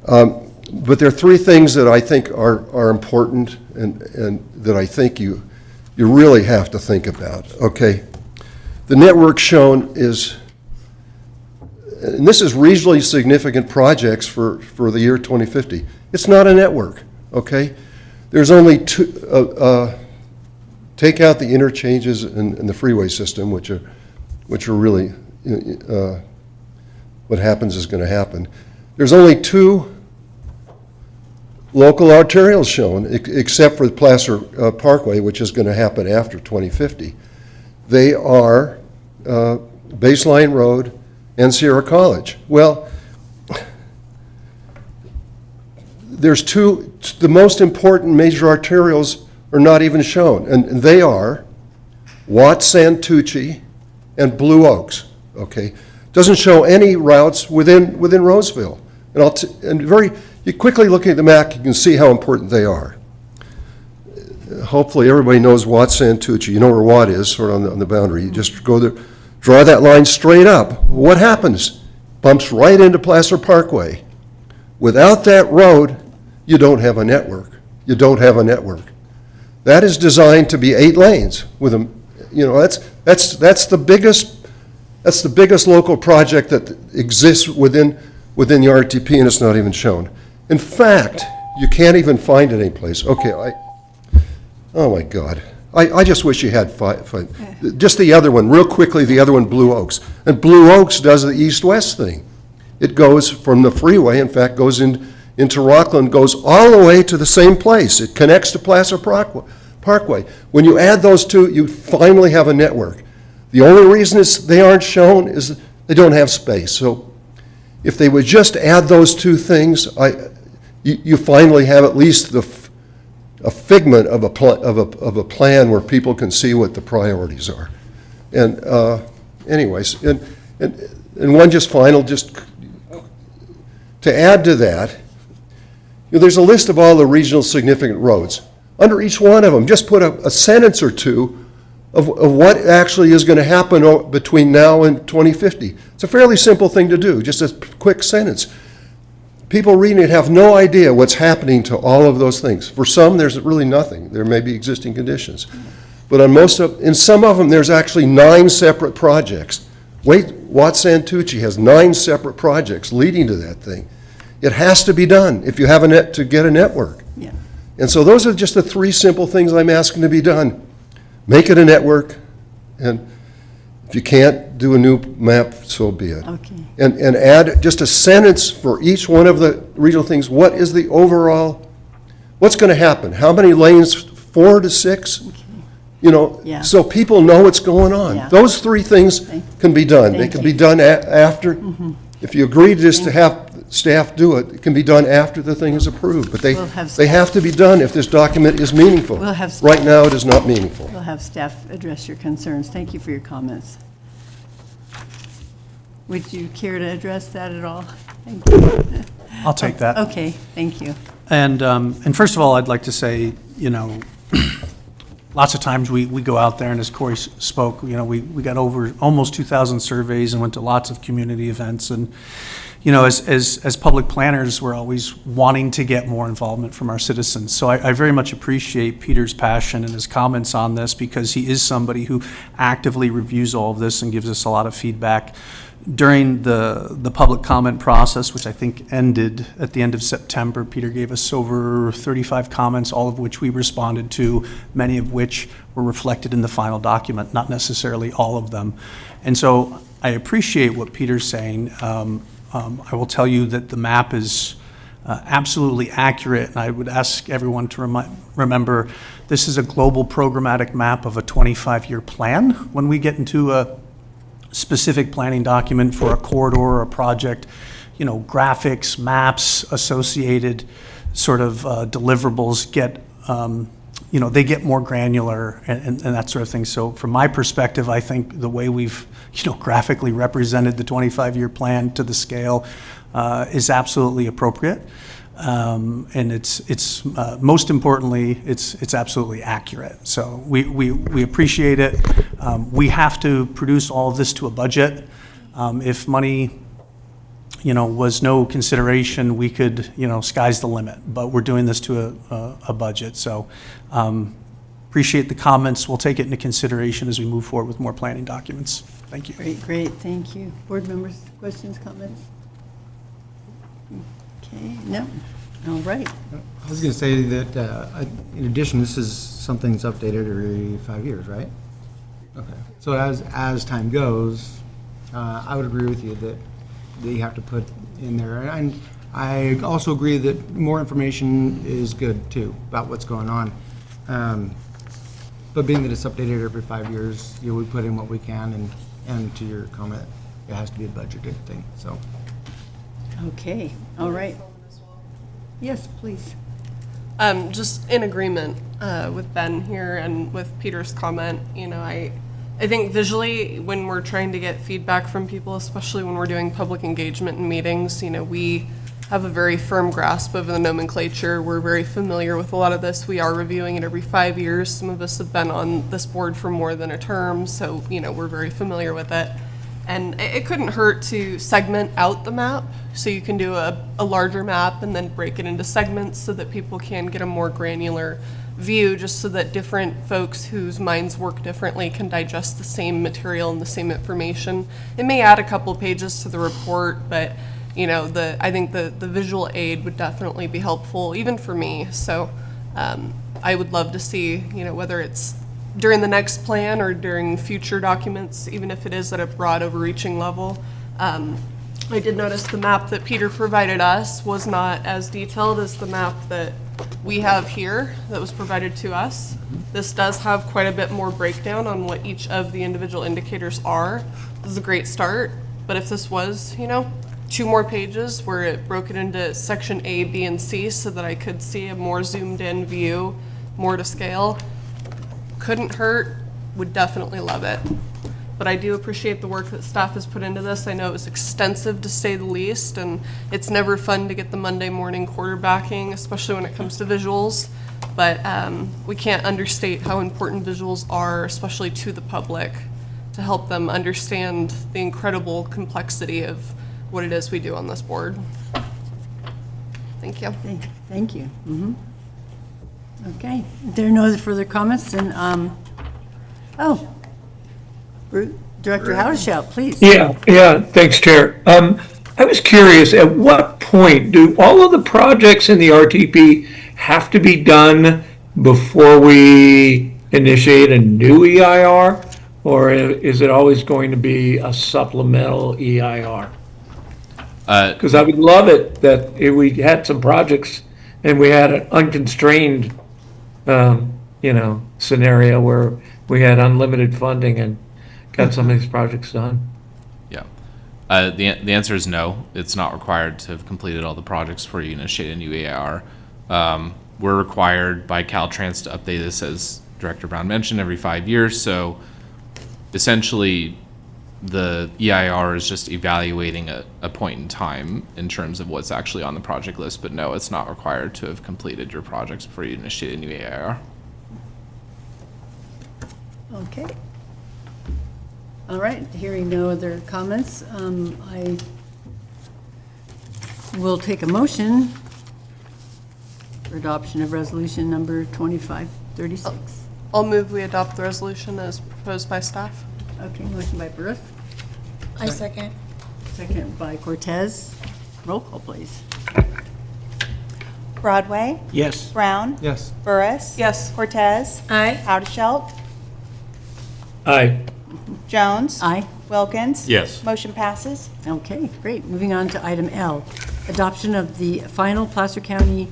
But there are three things that I think are important and that I think you really have to think about. Okay, the network shown is, and this is regionally significant projects for the year 2050. It's not a network, okay? There's only two, take out the interchanges in the freeway system, which are really, what happens is going to happen. There's only two local arterials shown, except for the Placer Parkway, which is going to happen after 2050. They are Baseline Road and Sierra College. Well, there's two, the most important major arterials are not even shown, and they are Watts Santucci and Blue Oaks, okay? Doesn't show any routes within Roseville. And you quickly looking at the map, you can see how important they are. Hopefully everybody knows Watts Santucci. You know where Watt is, sort of on the boundary. You just go there, draw that line straight up. What happens? Bumps right into Placer Parkway. Without that road, you don't have a network. You don't have a network. That is designed to be 8 lanes with a, that's the biggest local project that exists within the RTP, and it's not even shown. In fact, you can't even find it anyplace. Okay, oh my God. I just wish you had five. Just the other one, real quickly, the other one, Blue Oaks. And Blue Oaks does the east-west thing. It goes from the freeway, in fact, goes into Rockland, goes all the way to the same place. It connects to Placer Parkway. When you add those two, you finally have a network. The only reason they aren't shown is they don't have space. So if they would just add those two things, you finally have at least a figment of a plan where people can see what the priorities are. And anyways, and one just final, just to add to that, there's a list of all the regional significant roads. Under each one of them, just put a sentence or two of what actually is going to happen between now and 2050. It's a fairly simple thing to do, just a quick sentence. People reading it have no idea what's happening to all of those things. For some, there's really nothing. There may be existing conditions. But in some of them, there's actually 9 separate projects. Watts Santucci has 9 separate projects leading to that thing. It has to be done if you have to get a network. Yeah. And so those are just the 3 simple things I'm asking to be done. Make it a network, and if you can't do a new map, so be it. Okay. And add just a sentence for each one of the regional things. What is the overall, what's going to happen? How many lanes, 4 to 6? Okay. Yeah. So people know what's going on. Yeah. Those 3 things can be done. They can be done after. If you agree just to have staff do it, it can be done after the thing is approved. But they have to be done if this document is meaningful. We'll have right now, it is not meaningful. We'll have staff address your concerns. Thank you for your comments. Would you care to address that at all? Thank you. I'll take that. Okay, thank you. And first of all, I'd like to say, lots of times we go out there, and as Corey spoke, we got over almost 2,000 surveys and went to lots of community events. And, as public planners, we're always wanting to get more involvement from our citizens. So I very much appreciate Peter's passion and his comments on this, because he is somebody who actively reviews all of this and gives us a lot of feedback. During the public comment process, which I think ended at the end of September, Peter gave us over 35 comments, all of which we responded to, many of which were reflected in the final document, not necessarily all of them. And so I appreciate what Peter's saying. I will tell you that the map is absolutely accurate, and I would ask everyone to remember this is a global programmatic map of a 25-year plan. When we get into a specific planning document for a corridor or a project, you know, graphics, maps, associated sort of deliverables get, you know, they get more granular and that sort of thing. So from my perspective, I think the way we've, you know, graphically represented the 25-year plan to the scale is absolutely appropriate. And it's most importantly, it's absolutely accurate. So we appreciate it. We have to produce all of this to a budget. If money, you know, was no consideration, we could, you know, sky's the limit. But we're doing this to a budget. So appreciate the comments. We'll take it into consideration as we move forward with more planning documents. Thank you. Great, thank you. Board members, questions, comments? Okay, no, all right. I was going to say that, in addition, this is something that's updated every 5 years, right? Okay. So as time goes, I would agree with you that you have to put in there. And I also agree that more information is good, too, about what's going on. But being that it's updated every 5 years, you know, we put in what we can, and to your comment, it has to be a budgeted thing, so. Okay, all right. Yes, please. Just in agreement with Ben here and with Peter's comment, you know, I think visually when we're trying to get feedback from people, especially when we're doing public engagement in meetings, you know, we have a very firm grasp of the nomenclature. We're very familiar with a lot of this. We are reviewing it every 5 years. Some of us have been on this board for more than a term, so, you know, we're very familiar with it. And it couldn't hurt to segment out the map, so you can do a larger map and then break it into segments so that people can get a more granular view, just so that different folks whose minds work differently can digest the same material and the same information. It may add a couple pages to the report, but you know, I think the visual aid would definitely be helpful, even for me. So I would love to see, you know, whether it's during the next plan or during future documents, even if it is at a broad overreaching level. I did notice the map that Peter provided us was not as detailed as the map that we have here that was provided to us. This does have quite a bit more breakdown on what each of the individual indicators are. This is a great start, but if this was, you know, 2 more pages where it broke it into section A, B, and C so that I could see a more zoomed in view, more to scale, couldn't hurt, would definitely love it. But I do appreciate the work that staff has put into this. I know it was extensive to say the least, and it's never fun to get the Monday morning quarterbacking, especially when it comes to visuals. But we can't understate how important visuals are, especially to the public, to help them understand the incredible complexity of what it is we do on this board. Thank you. Thank you. Okay, if there are no further comments, then, Director Howard, please. Yeah, thanks, Chair. I was curious, at what point do all of the projects in the RTP have to be done before we initiate a new EIR? Or is it always going to be a supplemental EIR? Because I would love it that if we had some projects and we had an unconstrained, you know, scenario where we had unlimited funding and got some of these projects done. Yeah. The answer is no. It's not required to have completed all the projects before you initiate a new EIR. We're required by Caltrans to update this, as Director Brown mentioned, every 5 years. So essentially, the EIR is just evaluating a point in time in terms of what's actually on the project list. But no, it's not required to have completed your projects before you initiate a new EIR. Okay. All right, hearing no other comments, I will take a motion for adoption of resolution number 2536. I'll move we adopt the resolution as proposed by staff. Okay, motion by Bruce, I second. second by Cortez. Roll call, please. Broadway, Yes. Brown, Yes. Burris. Yes. Cortez, Aye. Haudashelt, Aye. Jones. Aye. Wilkins. Yes. Motion passes. Okay, great. Moving on to item L, adoption of the final Placer County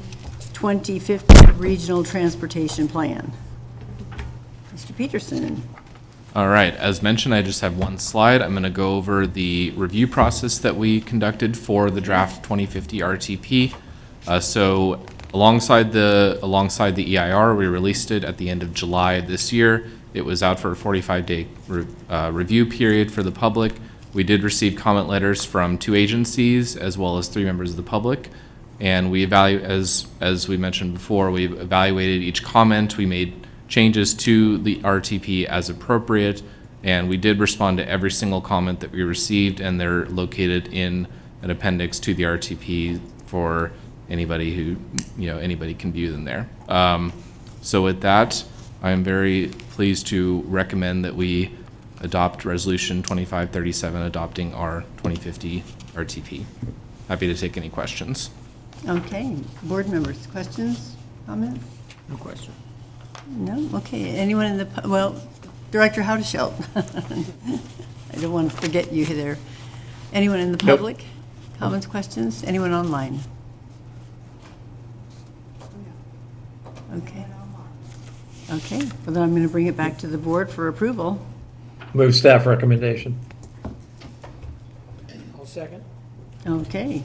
2050 Regional Transportation Plan. Mr. Peterson. All right, as mentioned, I just have one slide. I'm going to go over the review process that we conducted for the draft 2050 RTP. So alongside the EIR, we released it at the end of July this year. It was out for a 45-day review period for the public. We did receive comment letters from 2 agencies as well as 3 members of the public. And we as we mentioned before, we've evaluated each comment. We made changes to the RTP as appropriate, and we did respond to every single comment that we received, and they're located in an appendix to the RTP for anybody who, anybody can view them there. So with that, I'm very pleased to recommend that we adopt Resolution 2537, adopting our 2050 RTP. Happy to take any questions. Okay, board members, questions, comments? No question. No? Okay, anyone in the, Director Haudashelt. I don't want to forget you there. Anyone in the Nope. public? Comments, questions? Anyone online? Okay. Okay, well then I'm going to bring it back to the board for approval. Move staff recommendation. I'll second. Okay,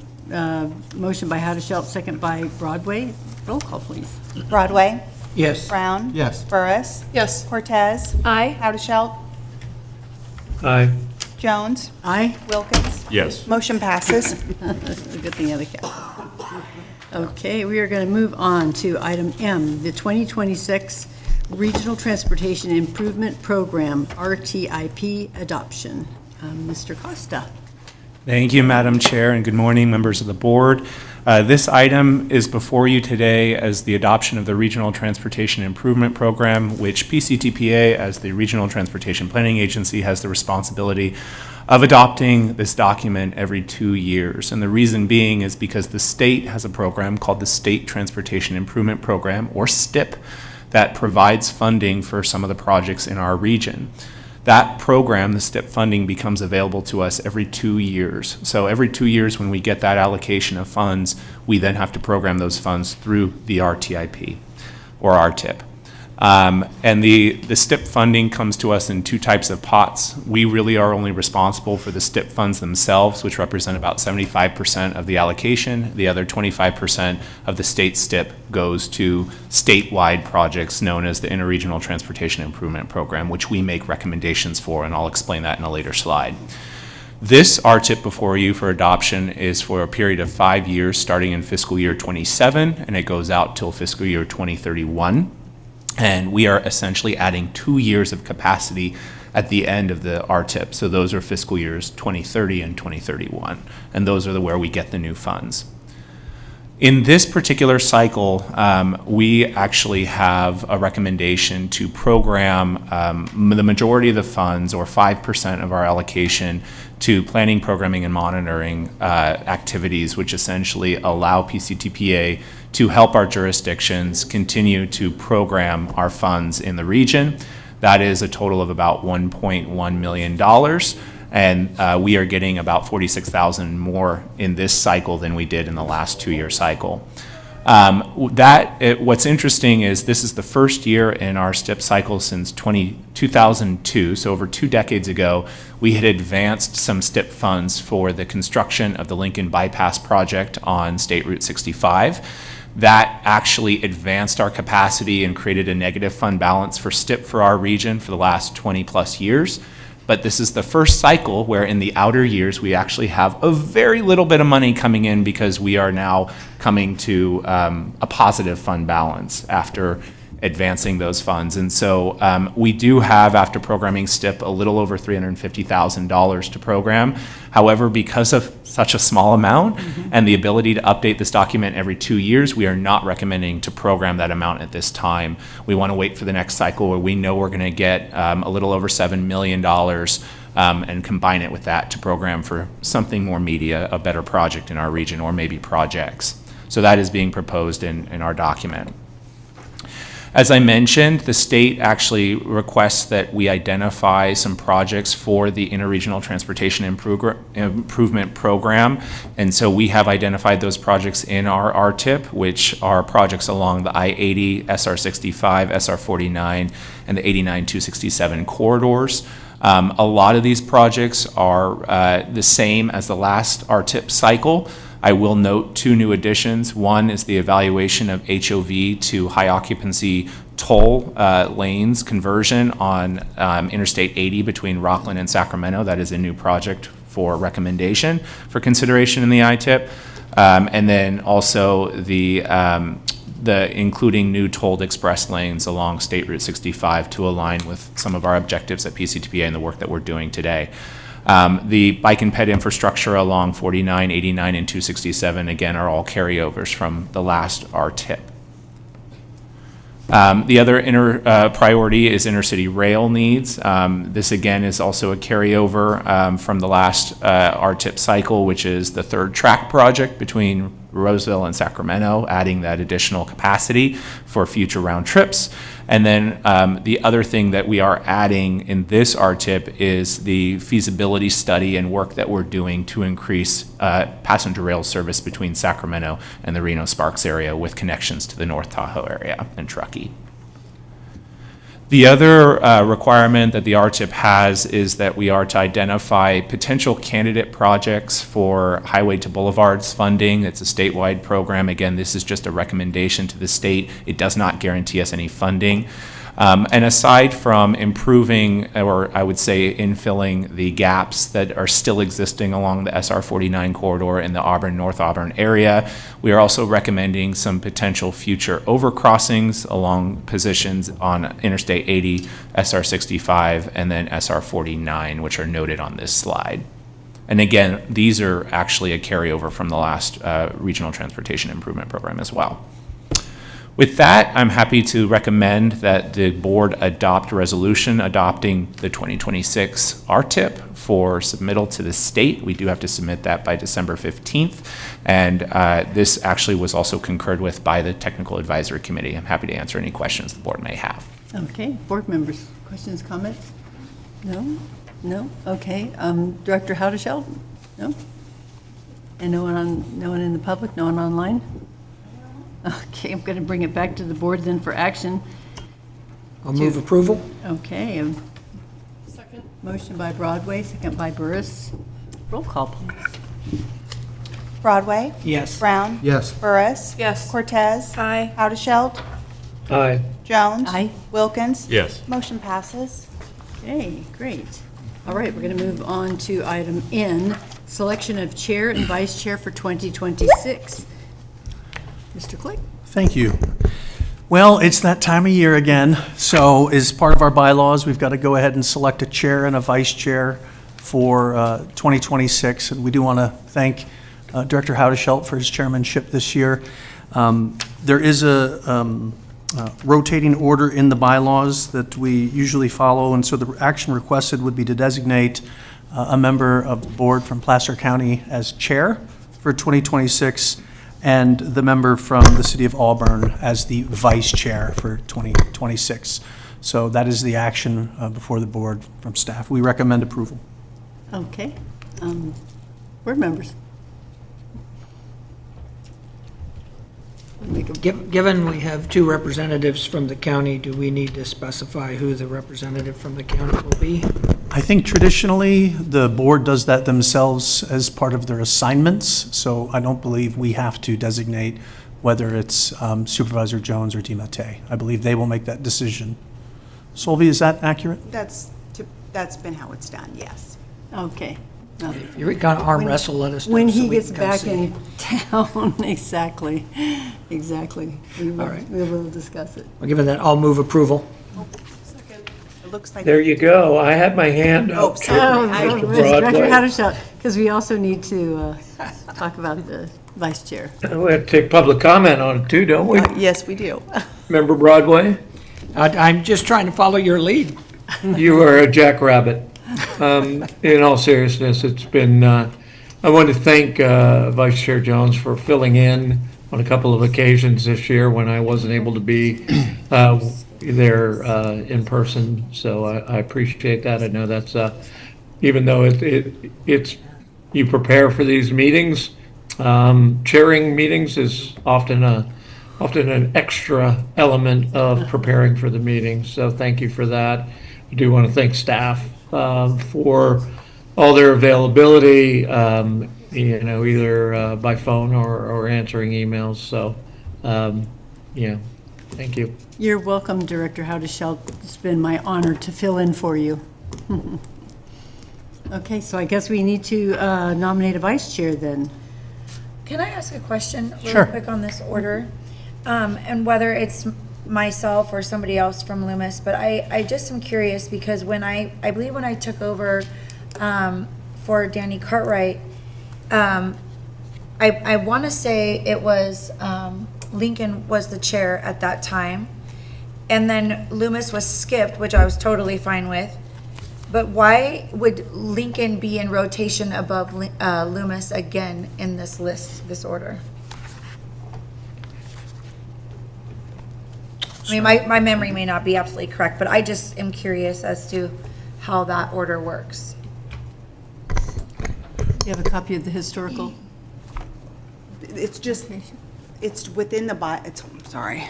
motion by Haudashelt, second by Broadway. Roll call, please. Broadway, Yes. Brown. Yes. Burris. Yes. Cortez, Aye. Haudashelt, Aye. Jones. Aye. Wilkins. Yes. Motion passes. That's a good thing I had a cat. Okay, we are going to move on to item M, the 2026 Regional Transportation Improvement Program, RTIP adoption. Mr. Costa. Thank you, Madam Chair, and good morning, members of the board. This item is before you today as the adoption of the Regional Transportation Improvement Program, which PCTPA, as the Regional Transportation Planning Agency, has the responsibility of adopting this document every 2 years. And the reason being is because the state has a program called the State Transportation Improvement Program, or STIP, that provides funding for some of the projects in our region. That program, the STIP funding, becomes available to us every 2 years. So every 2 years when we get that allocation of funds, we then have to program those funds through the RTIP or RTIP. And the STIP funding comes to us in 2 types of pots. We really are only responsible for the STIP funds themselves, which represent about 75% of the allocation. The other 25% of the state STIP goes to statewide projects known as the Interregional Transportation Improvement Program, which we make recommendations for, and I'll explain that in a later slide. This RTIP before you for adoption is for a period of 5 years, starting in fiscal year 27, and it goes out till fiscal year 2031. And we are essentially adding 2 years of capacity at the end of the RTIP. So those are fiscal years 2030 and 2031. And those are where we get the new funds. In this particular cycle, we actually have a recommendation to program the majority of the funds, or 5% of our allocation, to planning, programming, and monitoring activities, which essentially allow PCTPA to help our jurisdictions continue to program our funds in the region. That is a total of about $1.1 million. And we are getting about $46,000 more in this cycle than we did in the last 2-year cycle. What's interesting is this is the first year in our STIP cycle since 2002, so over 2 decades ago, we had advanced some STIP funds for the construction of the Lincoln Bypass project on State Route 65. That actually advanced our capacity and created a negative fund balance for STIP for our region for the last 20 plus years. But this is the first cycle where in the outer years we actually have a very little bit of money coming in, because we are now coming to a positive fund balance after advancing those funds. And so we do have, after programming STIP, a little over $350,000 to program. However, because of such a small amount and the ability to update this document every 2 years, we are not recommending to program that amount at this time. We want to wait for the next cycle where we know we're going to get a little over $7 million and combine it with that to program for something more media, a better project in our region, or maybe projects. So that is being proposed in our document. As I mentioned, the state actually requests that we identify some projects for the Interregional Transportation Improvement Program. And so we have identified those projects in our RTIP, which are projects along the I-80, SR-65, SR-49, and the 89-267 corridors. A lot of these projects are the same as the last RTIP cycle. I will note 2 new additions. One is the evaluation of HOV to high occupancy toll lanes conversion on Interstate 80 between Rockland and Sacramento. That is a new project for recommendation for consideration in the ITIP. And then also the including new tolled express lanes along State Route 65 to align with some of our objectives at PCTPA and the work that we're doing today. The bike and ped infrastructure along 49, 89, and 267, again, are all carryovers from the last RTIP. The other priority is intercity rail needs. This, again, is also a carryover from the last RTIP cycle, which is the third track project between Roseville and Sacramento, adding that additional capacity for future round trips. And then the other thing that we are adding in this RTIP is the feasibility study and work that we're doing to increase passenger rail service between Sacramento and the Reno-Sparks area with connections to the North Tahoe area and Truckee. The other requirement that the RTIP has is that we are to identify potential candidate projects for Highway to Boulevards funding. It's a statewide program. Again, this is just a recommendation to the state. It does not guarantee us any funding. And aside from improving, or I would say infilling the gaps that are still existing along the SR-49 corridor in the Auburn, North Auburn area, we are also recommending some potential future overcrossings along positions on Interstate 80, SR-65, and then SR-49, which are noted on this slide. And again, these are actually a carryover from the last Regional Transportation Improvement Program as well. With that, I'm happy to recommend that the board adopt a resolution adopting the 2026 RTIP for submittal to the state. We do have to submit that by December 15th. And this actually was also concurred with by the Technical Advisory Committee. I'm happy to answer any questions the board may have. Okay, board members, questions, comments? No? No? Okay. Director Howdeshell? No? And no one in the public? No one online? Okay, I'm going to bring it back to the board then for action. I'll move approval. Okay. Second. Motion by Broadway, second by Burris. Roll call, please. Broadway? Yes. Brown? Yes. Burris? Yes. Cortez? Aye. Howdeshelt? Aye. Jones? Aye. Wilkins? Yes. Motion passes. Okay, great. All right, we're going to move on to item N, selection of chair and vice chair for 2026. Mr. Click? Thank you. Well, it's that time of year again, so as part of our bylaws, we've got to go ahead and select a chair and a vice chair for 2026, and we do want to thank Director Howdeshelt for his chairmanship this year. There is a rotating order in the bylaws that we usually follow, and so the action requested would be to designate a member of the board from Placer County as chair for 2026, and the member from the city of Auburn as the vice chair for 2026. So that is the action before the board from staff. We recommend approval. Okay. Board members? Given we have 2 representatives from the county, do we need to specify who the representative from the county will be? I think traditionally, the board does that themselves as part of their assignments, so I don't believe we have to designate whether it's Supervisor Jones or DiMattei. I believe they will make that decision. Solvi, is that accurate? That's been how it's done, yes. Okay. If you're going to arm wrestle, let us know. When so he we gets can come back see. in town, exactly. We All right. will discuss it. Well, given that, I'll move approval. It looks like. There you go. I had my hand Oh, up. sorry. Director Broadway. Howdeshelt, because we also need to talk about the vice chair. We have to take public comment on it too, don't we? Yes, we do. Member Broadway? I'm just trying to follow your lead. You are a jackrabbit. In all seriousness, it's been, I want to thank Vice Chair Jones for filling in on a couple of occasions this year when I wasn't able to be there in person. So I appreciate that. I know that's, even though it's, you prepare for these meetings, chairing meetings is often an extra element of preparing for the meeting. So thank you for that. I do want to thank staff for all their availability, either by phone or answering emails. So, thank you. You're welcome, Director Howdeshelt. It's been my honor to fill in for you. Okay, so I guess we need to nominate a vice chair then. Can I ask a question Sure. really quick on this order? And whether it's myself or somebody else from Loomis, but I just am curious because when I believe when I took over for Danny Cartwright, I want to say it was Lincoln was the chair at that time, and then Loomis was skipped, which I was totally fine with. But why would Lincoln be in rotation above Loomis again in this list, this order? I mean, my memory may not be absolutely correct, but I just am curious as to how that order works. You have a copy of the historical? It's just, it's within the, sorry.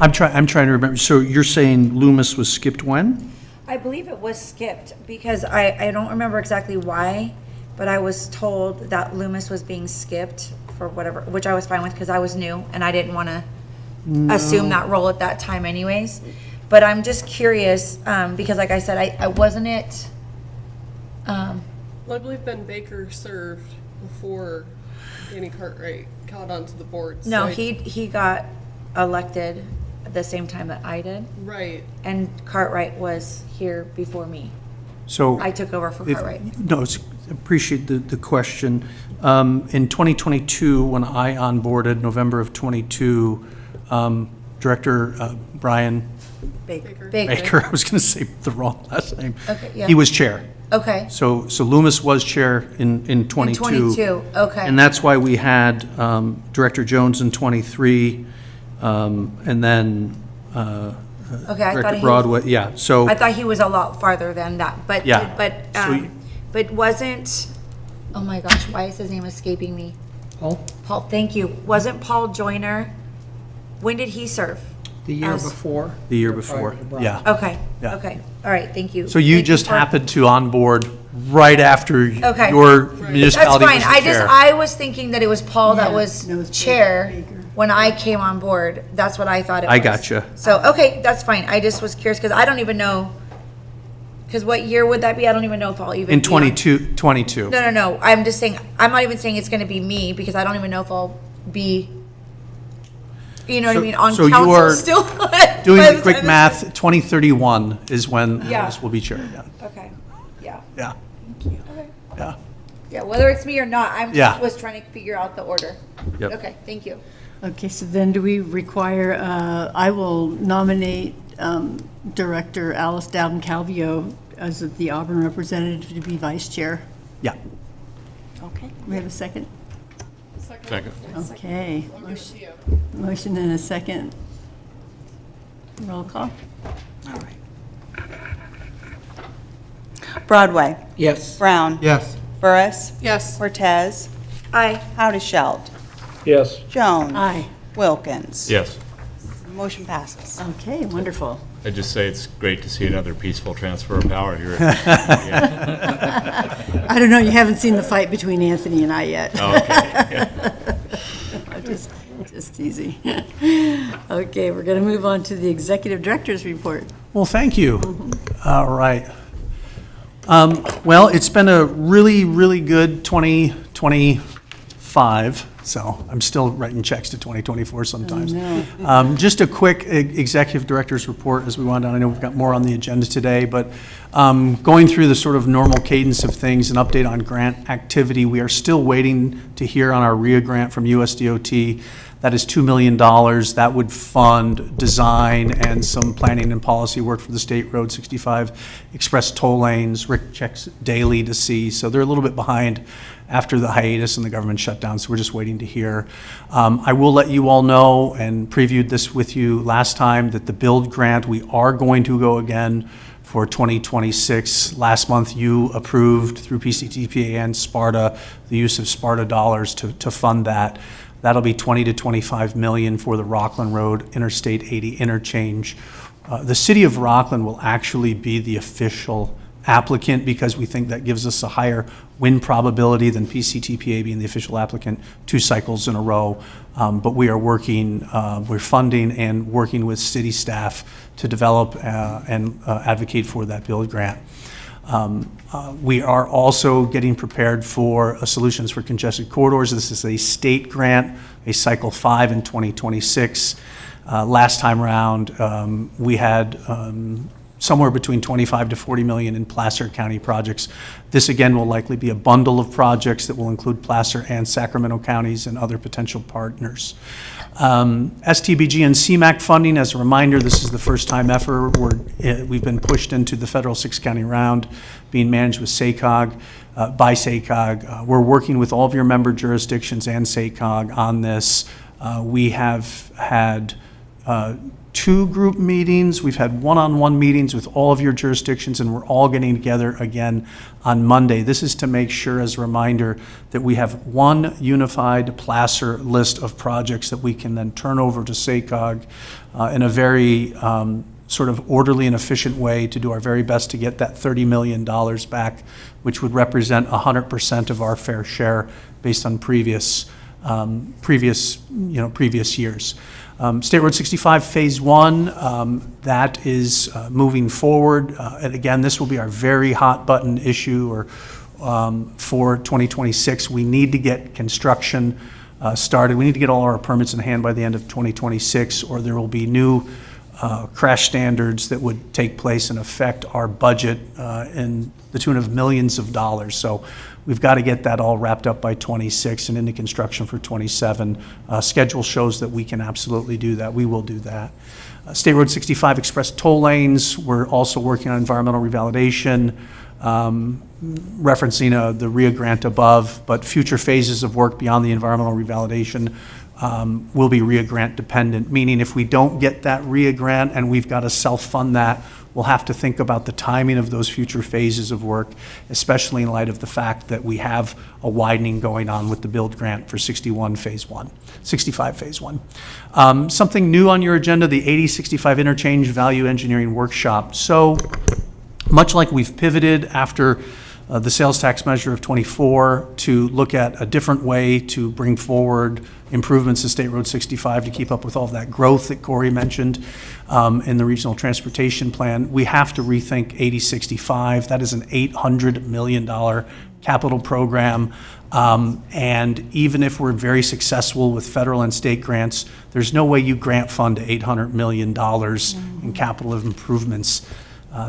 I'm trying to remember, so you're saying Loomis was skipped when? I believe it was skipped because I don't remember exactly why, but I was told that Loomis was being skipped for whatever, which I was fine with because I was new and I didn't want to assume that role at that time anyways. But I'm just curious, because like I said, I wasn't it. Well, I believe Ben Baker served before Danny Cartwright got onto the board. so No, I- he got elected at the same time that I did. Right. And Cartwright was here before me. So. I took over for if- Cartwright. No, appreciate the question. In 2022, when I onboarded, November of '22, Director Brian Baker. Baker, I was going to say the wrong last name. Okay, yeah. He was chair. Okay. So Loomis was chair in '22. 22, okay. And that's why we had Director Jones in '23, and then Okay, I thought Director he Broadway, yeah, so. I thought he was a lot farther than that, but, Yeah. So but wasn't, oh my gosh, why is his name escaping me? Paul, Paul, thank you. Wasn't Paul Joyner, when did he serve? the year As- before? The year Prior before, to Brian. yeah. Okay, Yeah. okay, all right, thank you. So you Thank just for- happened to onboard right after Okay. your That's municipality was fine, the I chair. was thinking that it was Paul that Yeah, was no, it's chair Baker. when I came on board. That's what I thought it was. I gotcha. So, okay, that's fine. I just was curious, because I don't even know, because what year would that be? I don't even know if I'll even In be on- 22. No, I'm just saying, I'm not even saying it's gonna be me, because I don't even know if I'll be, you know what I So- mean, on so you council are still. Doing By the the quick time this- math, 2031 is when Yeah. Lewis will be chair, yeah. Okay, yeah, Yeah, okay. yeah. Yeah, whether it's me or not, Yeah. just was trying to figure out the order. Yep. Okay, thank you. Okay, so then do we require, I will nominate Director Alice Dowden Calvio as the Auburn representative to be vice chair. Yeah. Okay, we have a second? Second. Okay. Motion and a second. Roll call? Broadway. Yes. Brown. Yes. Burris. Yes. Cortez. Aye. Howdeshelt. Yes. Jones. Aye. Wilkins. Yes. Motion passes. Okay, wonderful. I just say it's great to see another peaceful transfer of power here. I don't know, you haven't seen the fight between Anthony and I yet. Oh, okay. I'm just easy. Okay, we're going to move on to the executive director's report. Well, thank you. All right. Well, it's been a really, really good 2025 So I'm still writing checks to 2024 sometimes. Just a quick executive director's report as we wind down. I know we've got more on the agenda today, but going through the sort of normal cadence of things, an update on grant activity. We are still waiting to hear on our RIA grant from USDOT. That is $2 million. That would fund design and some planning and policy work for the State Road 65 express toll lanes. Rick checks daily to see, so they're a little bit behind after the hiatus and the government shutdown, so we're just waiting to hear. I will let you all know, and previewed this with you last time, that the build grant, we are going to go again for 2026. Last month, you approved through PCTPA and Sparta the use of Sparta dollars to fund that. That'll be 20 to 25 million for the Rockland Road Interstate 80 interchange. The city of Rockland will actually be the official applicant because we think that gives us a higher win probability than PCTPA being the official applicant 2 cycles in a row. But we are working, we're funding and working with city staff to develop and advocate for that build grant. We are also getting prepared for solutions for congested corridors. This is a state grant, a cycle 5 in 2026. Last time around, we had somewhere between 25 to 40 million in Placer County projects. This again will likely be a bundle of projects that will include Placer and Sacramento counties and other potential partners. STBG and CMAQ funding, as a reminder, this is the first time ever we've been pushed into the federal 6-county round being managed with SACOG, by SACOG. We're working with all of your member jurisdictions and SACOG on this. We have had 2 group meetings. We've had one-on-one meetings with all of your jurisdictions, and we're all getting together again on Monday. This is to make sure, as a reminder, that we have one unified Placer list of projects that we can then turn over to SACOG in a very sort of orderly and efficient way to do our very best to get that $30 million back, which would represent 100% of our fair share based on previous years. State Road 65 Phase 1, that is moving forward. And again, this will be our very hot button issue for 2026. We need to get construction started. We need to get all our permits in hand by the end of 2026, or there will be new crash standards that would take place and affect our budget in the tune of millions of dollars. So we've got to get that all wrapped up by 26 and into construction for 27. Schedule shows that we can absolutely do that. We will do that. State Road 65 express toll lanes, we're also working on environmental revalidation, referencing the RIA grant above, but future phases of work beyond the environmental revalidation will be RIA grant dependent, meaning if we don't get that RIA grant and we've got to self-fund that, we'll have to think about the timing of those future phases of work, especially in light of the fact that we have a widening going on with the build grant for 65 Phase 1. Something new on your agenda, the 8065 Interchange Value Engineering Workshop. So much like we've pivoted after the sales tax measure of 24 to look at a different way to bring forward improvements to State Road 65 to keep up with all of that growth that Corey mentioned in the regional transportation plan, we have to rethink 8065. That is an $800 million capital program. And even if we're very successful with federal and state grants, there's no way you grant fund $800 million in capital improvements.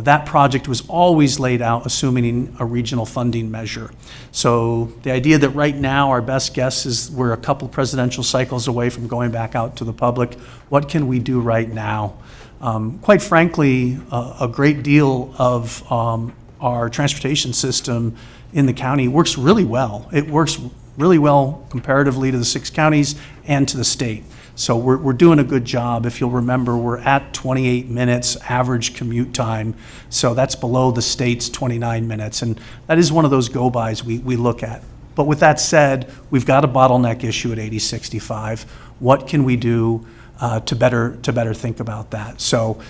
That project was always laid out assuming a regional funding measure. So the idea that right now our best guess is we're a couple presidential cycles away from going back out to the public. What can we do right now? Quite frankly, a great deal of our transportation system in the county works really well. It works really well comparatively to the 6 counties and to the state. So we're doing a good job. If you'll remember, we're at 28 minutes average commute time. So that's below the state's 29 minutes. And that is one of those go-bys we look at. But with that said, we've got a bottleneck issue at 8065. What can we do to better think about that? So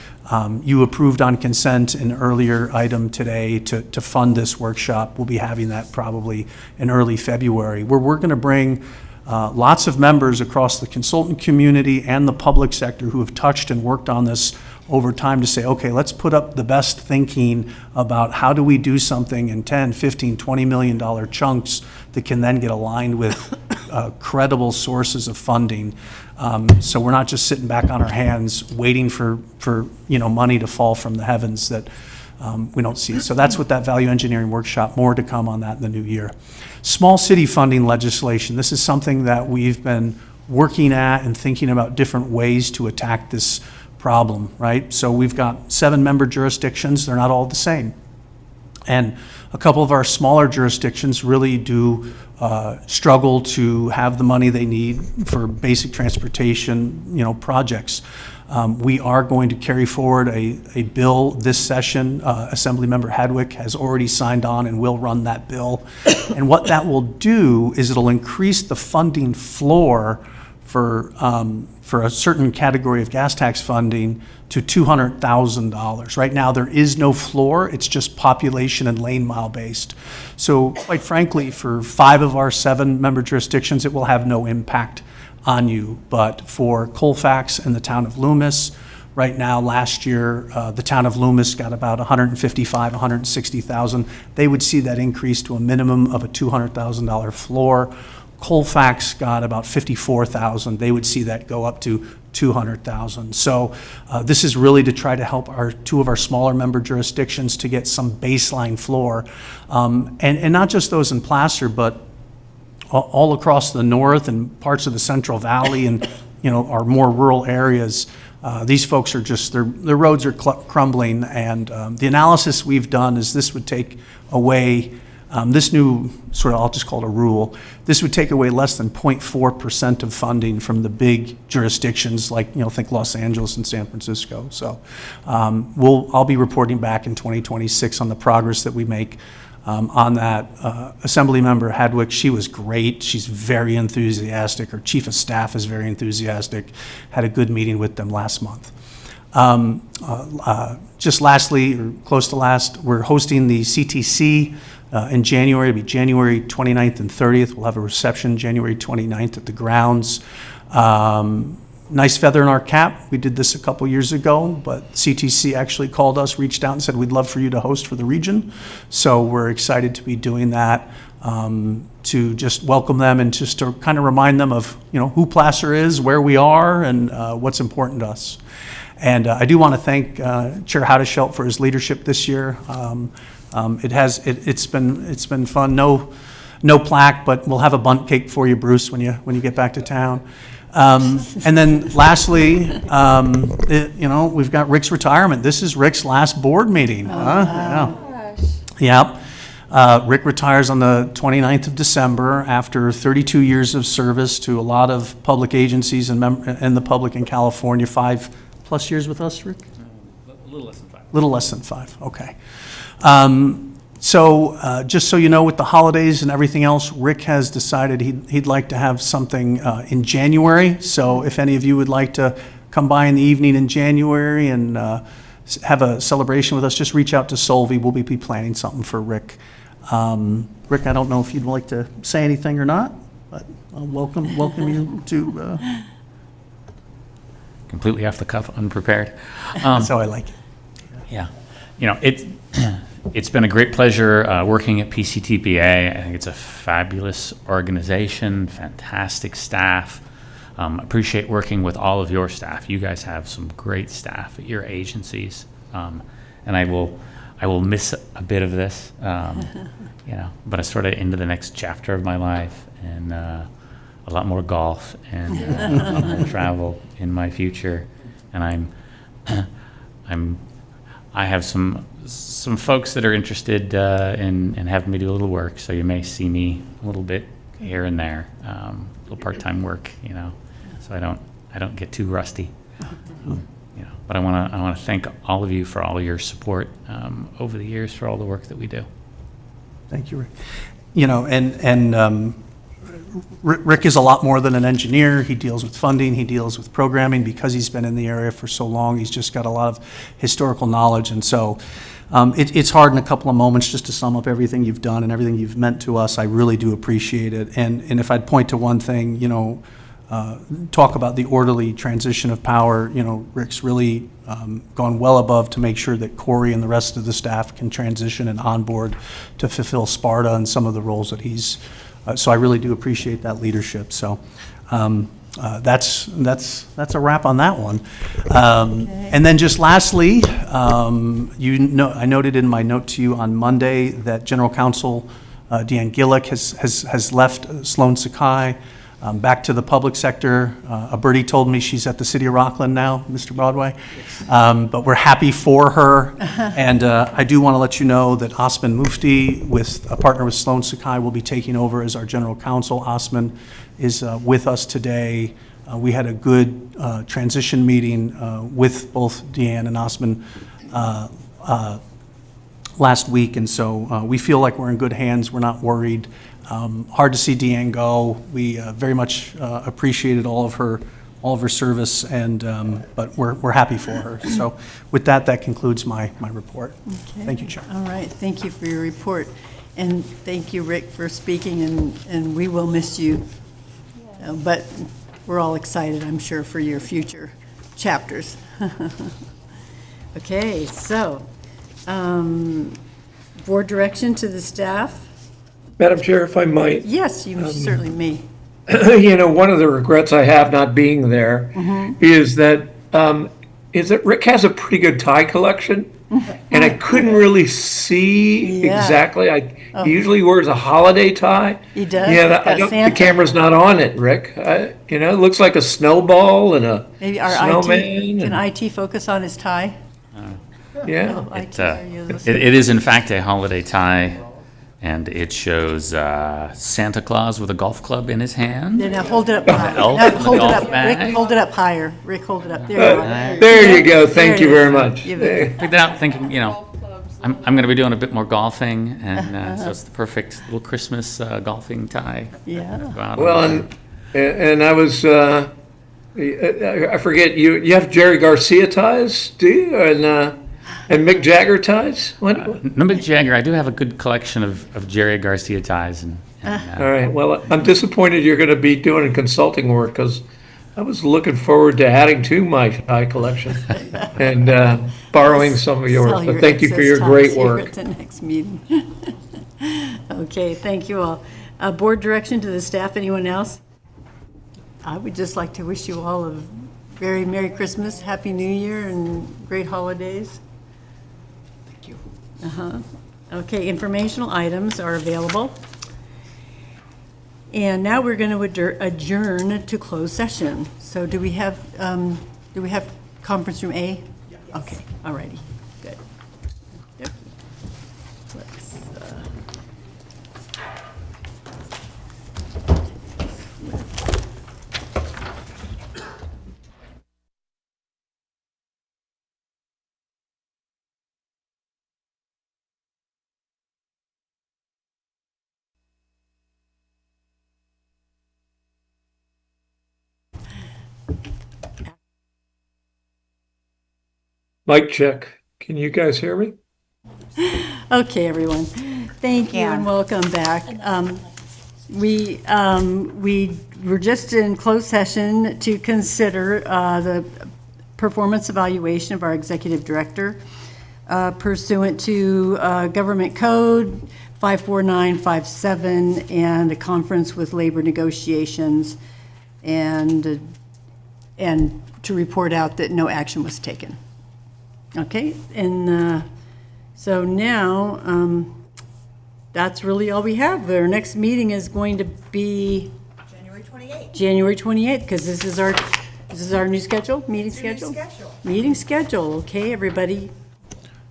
you approved on consent an earlier item today to fund this workshop. We'll be having that probably in early February, where we're going to bring lots of members across the consultant community and the public sector who have touched and worked on this over time to say, okay, let's put up the best thinking about how do we do something in 10, 15, $20 million chunks that can then get aligned with credible sources of funding. So we're not just sitting back on our hands waiting for money to fall from the heavens that we don't see. So that's what that value engineering workshop, more to come on that in the new year. Small city funding legislation. This is something that we've been working at and thinking about different ways to attack this problem, right? So we've got 7 member jurisdictions. They're not all the same. And a couple of our smaller jurisdictions really do struggle to have the money they need for basic transportation, projects. We are going to carry forward a bill this session. Assemblymember Hadwick has already signed on and will run that bill. And what that will do is it'll increase the funding floor for a certain category of gas tax funding to $200,000. Right now, there is no floor. It's just population and lane mile based. So quite frankly, for 5 of our 7 member jurisdictions, it will have no impact on you. But for Colfax and the town of Loomis, right now, last year, the town of Loomis got about 155, 160,000. They would see that increase to a minimum of a $200,000 floor. Colfax got about 54,000. They would see that go up to 200,000. So this is really to try to help 2 of our smaller member jurisdictions to get some baseline floor. And not just those in Placer, but all across the north and parts of the Central Valley and, our more rural areas. These folks are just, their roads are crumbling. And the analysis we've done is this would take away this new sort of, I'll just call it a rule, this would take away less than 0.4% of funding from the big jurisdictions like, think Los Angeles and San Francisco. So I'll be reporting back in 2026 on the progress that we make on that. Assemblymember Hadwick, she was great. She's very enthusiastic. Her chief of staff is very enthusiastic. Had a good meeting with them last month. Just lastly, or close to last, we're hosting the CTC in January. It'll be January 29th and 30th. We'll have a reception January 29th at the grounds. Nice feather in our cap. We did this a couple years ago, but CTC actually called us, reached out and said, we'd love for you to host for the region. So we're excited to be doing that, to just welcome them and just to kind of remind them of, who Placer is, where we are, and what's important to us. And I do want to thank Chair Howdeschelt for his leadership this year. It's been fun. No plaque, but we'll have a bundt cake for you, Bruce, when you get back to town. And then lastly, we've got Rick's retirement. This is Rick's last board meeting. Yeah. Rick retires on the 29th of December after 32 years of service to a lot of public agencies and the public in California. 5+ years with us, Rick? A little less than 5. Little less than 5, okay. So just so you know, with the holidays and everything else, Rick has decided he'd like to have something in January. So if any of you would like to come by in the evening in January and have a celebration with us, just reach out to Solvay. We'll be planning something for Rick. Rick, I don't know if you'd like to say anything or not, but I'll welcome you to... Completely off the cuff, unprepared. That's how I like it. Yeah. It's been a great pleasure working at PCTPA. I think it's a fabulous organization, fantastic staff. Appreciate working with all of your staff. You guys have some great staff at your agencies. And I will miss a bit of this, but it's sort of into the next chapter of my life and a lot more golf and a lot more travel in my future. And I have some folks that are interested in having me do a little work, so you may see me a little bit here and there, a little part-time work, so I don't get too rusty. But I want to thank all of you for all of your support over the years for all the work that we do. Thank you, Rick. Rick is a lot more than an engineer. He deals with funding, he deals with programming. Because he's been in the area for so long, he's just got a lot of historical knowledge. And so it's hard in a couple of moments just to sum up everything you've done and everything you've meant to us. I really do appreciate it. And if I'd point to one thing, talk about the orderly transition of power. Rick's really gone well above to make sure that Corey and the rest of the staff can transition and onboard to fulfill Sparta and some of the roles that he's So I really do appreciate that leadership. So that's a wrap on that one. And then just lastly, I noted in my note to you on Monday that General Counsel Deanne Gillick has left Sloan Sakai back to the public sector. A birdie told me she's at the City of Rockland now, Mr. Broadway. But we're happy for her. And I do want to let you know that Osman Mufti, with a partner with Sloan Sakai, will be taking over as our general counsel. Osman is with us today. We had a good transition meeting with both Deanne and Osman last week, and so we feel like we're in good hands. We're not worried. Hard to see Deanne go. We very much appreciated all of her service, and but we're happy for her. So with that, that concludes my report. Okay. Thank you, Chair. All right, thank you for your report. And thank you, Rick, for speaking, and we will miss you. But we're all excited, I'm sure, for your future chapters. Okay, so, board direction to the staff. Madam Chair, if I might. Yes, you certainly may. One of the regrets I have not being there is that Rick has a pretty good tie collection, and I couldn't really see exactly. He usually wears a holiday tie. He does? Yeah, He's got the camera's not on it, Rick. It looks like a snowball and a Maybe our snowman. Can IT focus on his tie? Yeah. Oh, IT, are you listening? It is in fact a holiday tie, and it shows Santa Claus with a golf club in his hand. Now hold it up high. elf Now in the hold it golf up. bag. Rick, hold it up higher. Rick, hold it up. There you are. There you go. There Thank it you is. very much. Give it- Picked it out thinking, I'm going to be doing a bit more golfing, and so it's the perfect little Christmas golfing tie. Yeah. Go out Well, on and I was, I forget, you have Jerry Garcia ties, do you? And Mick Jagger ties? What? No, Mick Jagger. I do have a good collection of Jerry Garcia ties, and All right, well, I'm disappointed you're going to be doing consulting work, because I was looking forward to adding to my tie collection and borrowing some of yours. Sell But thank you for your excess great ties here work. at the next meeting. Okay, thank you all. Board direction to the staff, anyone else? I would just like to wish you all a very Merry Christmas, Happy New Year, and great holidays. Thank you. Okay, informational items are available. And now we're going to adjourn to closed session. So do we have conference room A? Yes. Okay, all righty, good. Yep. Let's, Mic check. Can you guys hear me? Okay, everyone. Thank you and welcome back. We were just in closed session to consider the performance evaluation of our executive director pursuant to Government Code 54957 and a conference with labor negotiations, and to report out that no action was taken. Okay, and so now, that's really all we have. Our next meeting is going to be January 28th. January 28th, because this is our new schedule, meeting schedule? Meeting schedule, okay, everybody,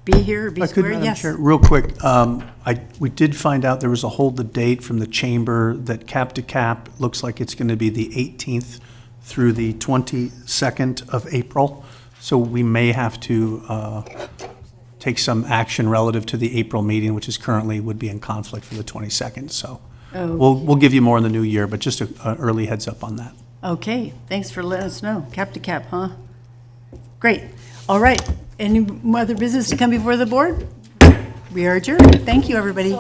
be here, be If I could, square, Madam yes. Chair, real quick, we did find out there was a hold the date from the chamber that cap to cap looks like it's going to be the 18th through the 22nd of April. So we may have to take some action relative to the April meeting, which is currently would be in conflict for the 22nd. So we'll give you more in the new year, but just an early heads up on that. Okay, thanks for letting us know. Cap to cap, huh? Great. All right. Any other business to come before the board? We are adjourned. Thank you, everybody.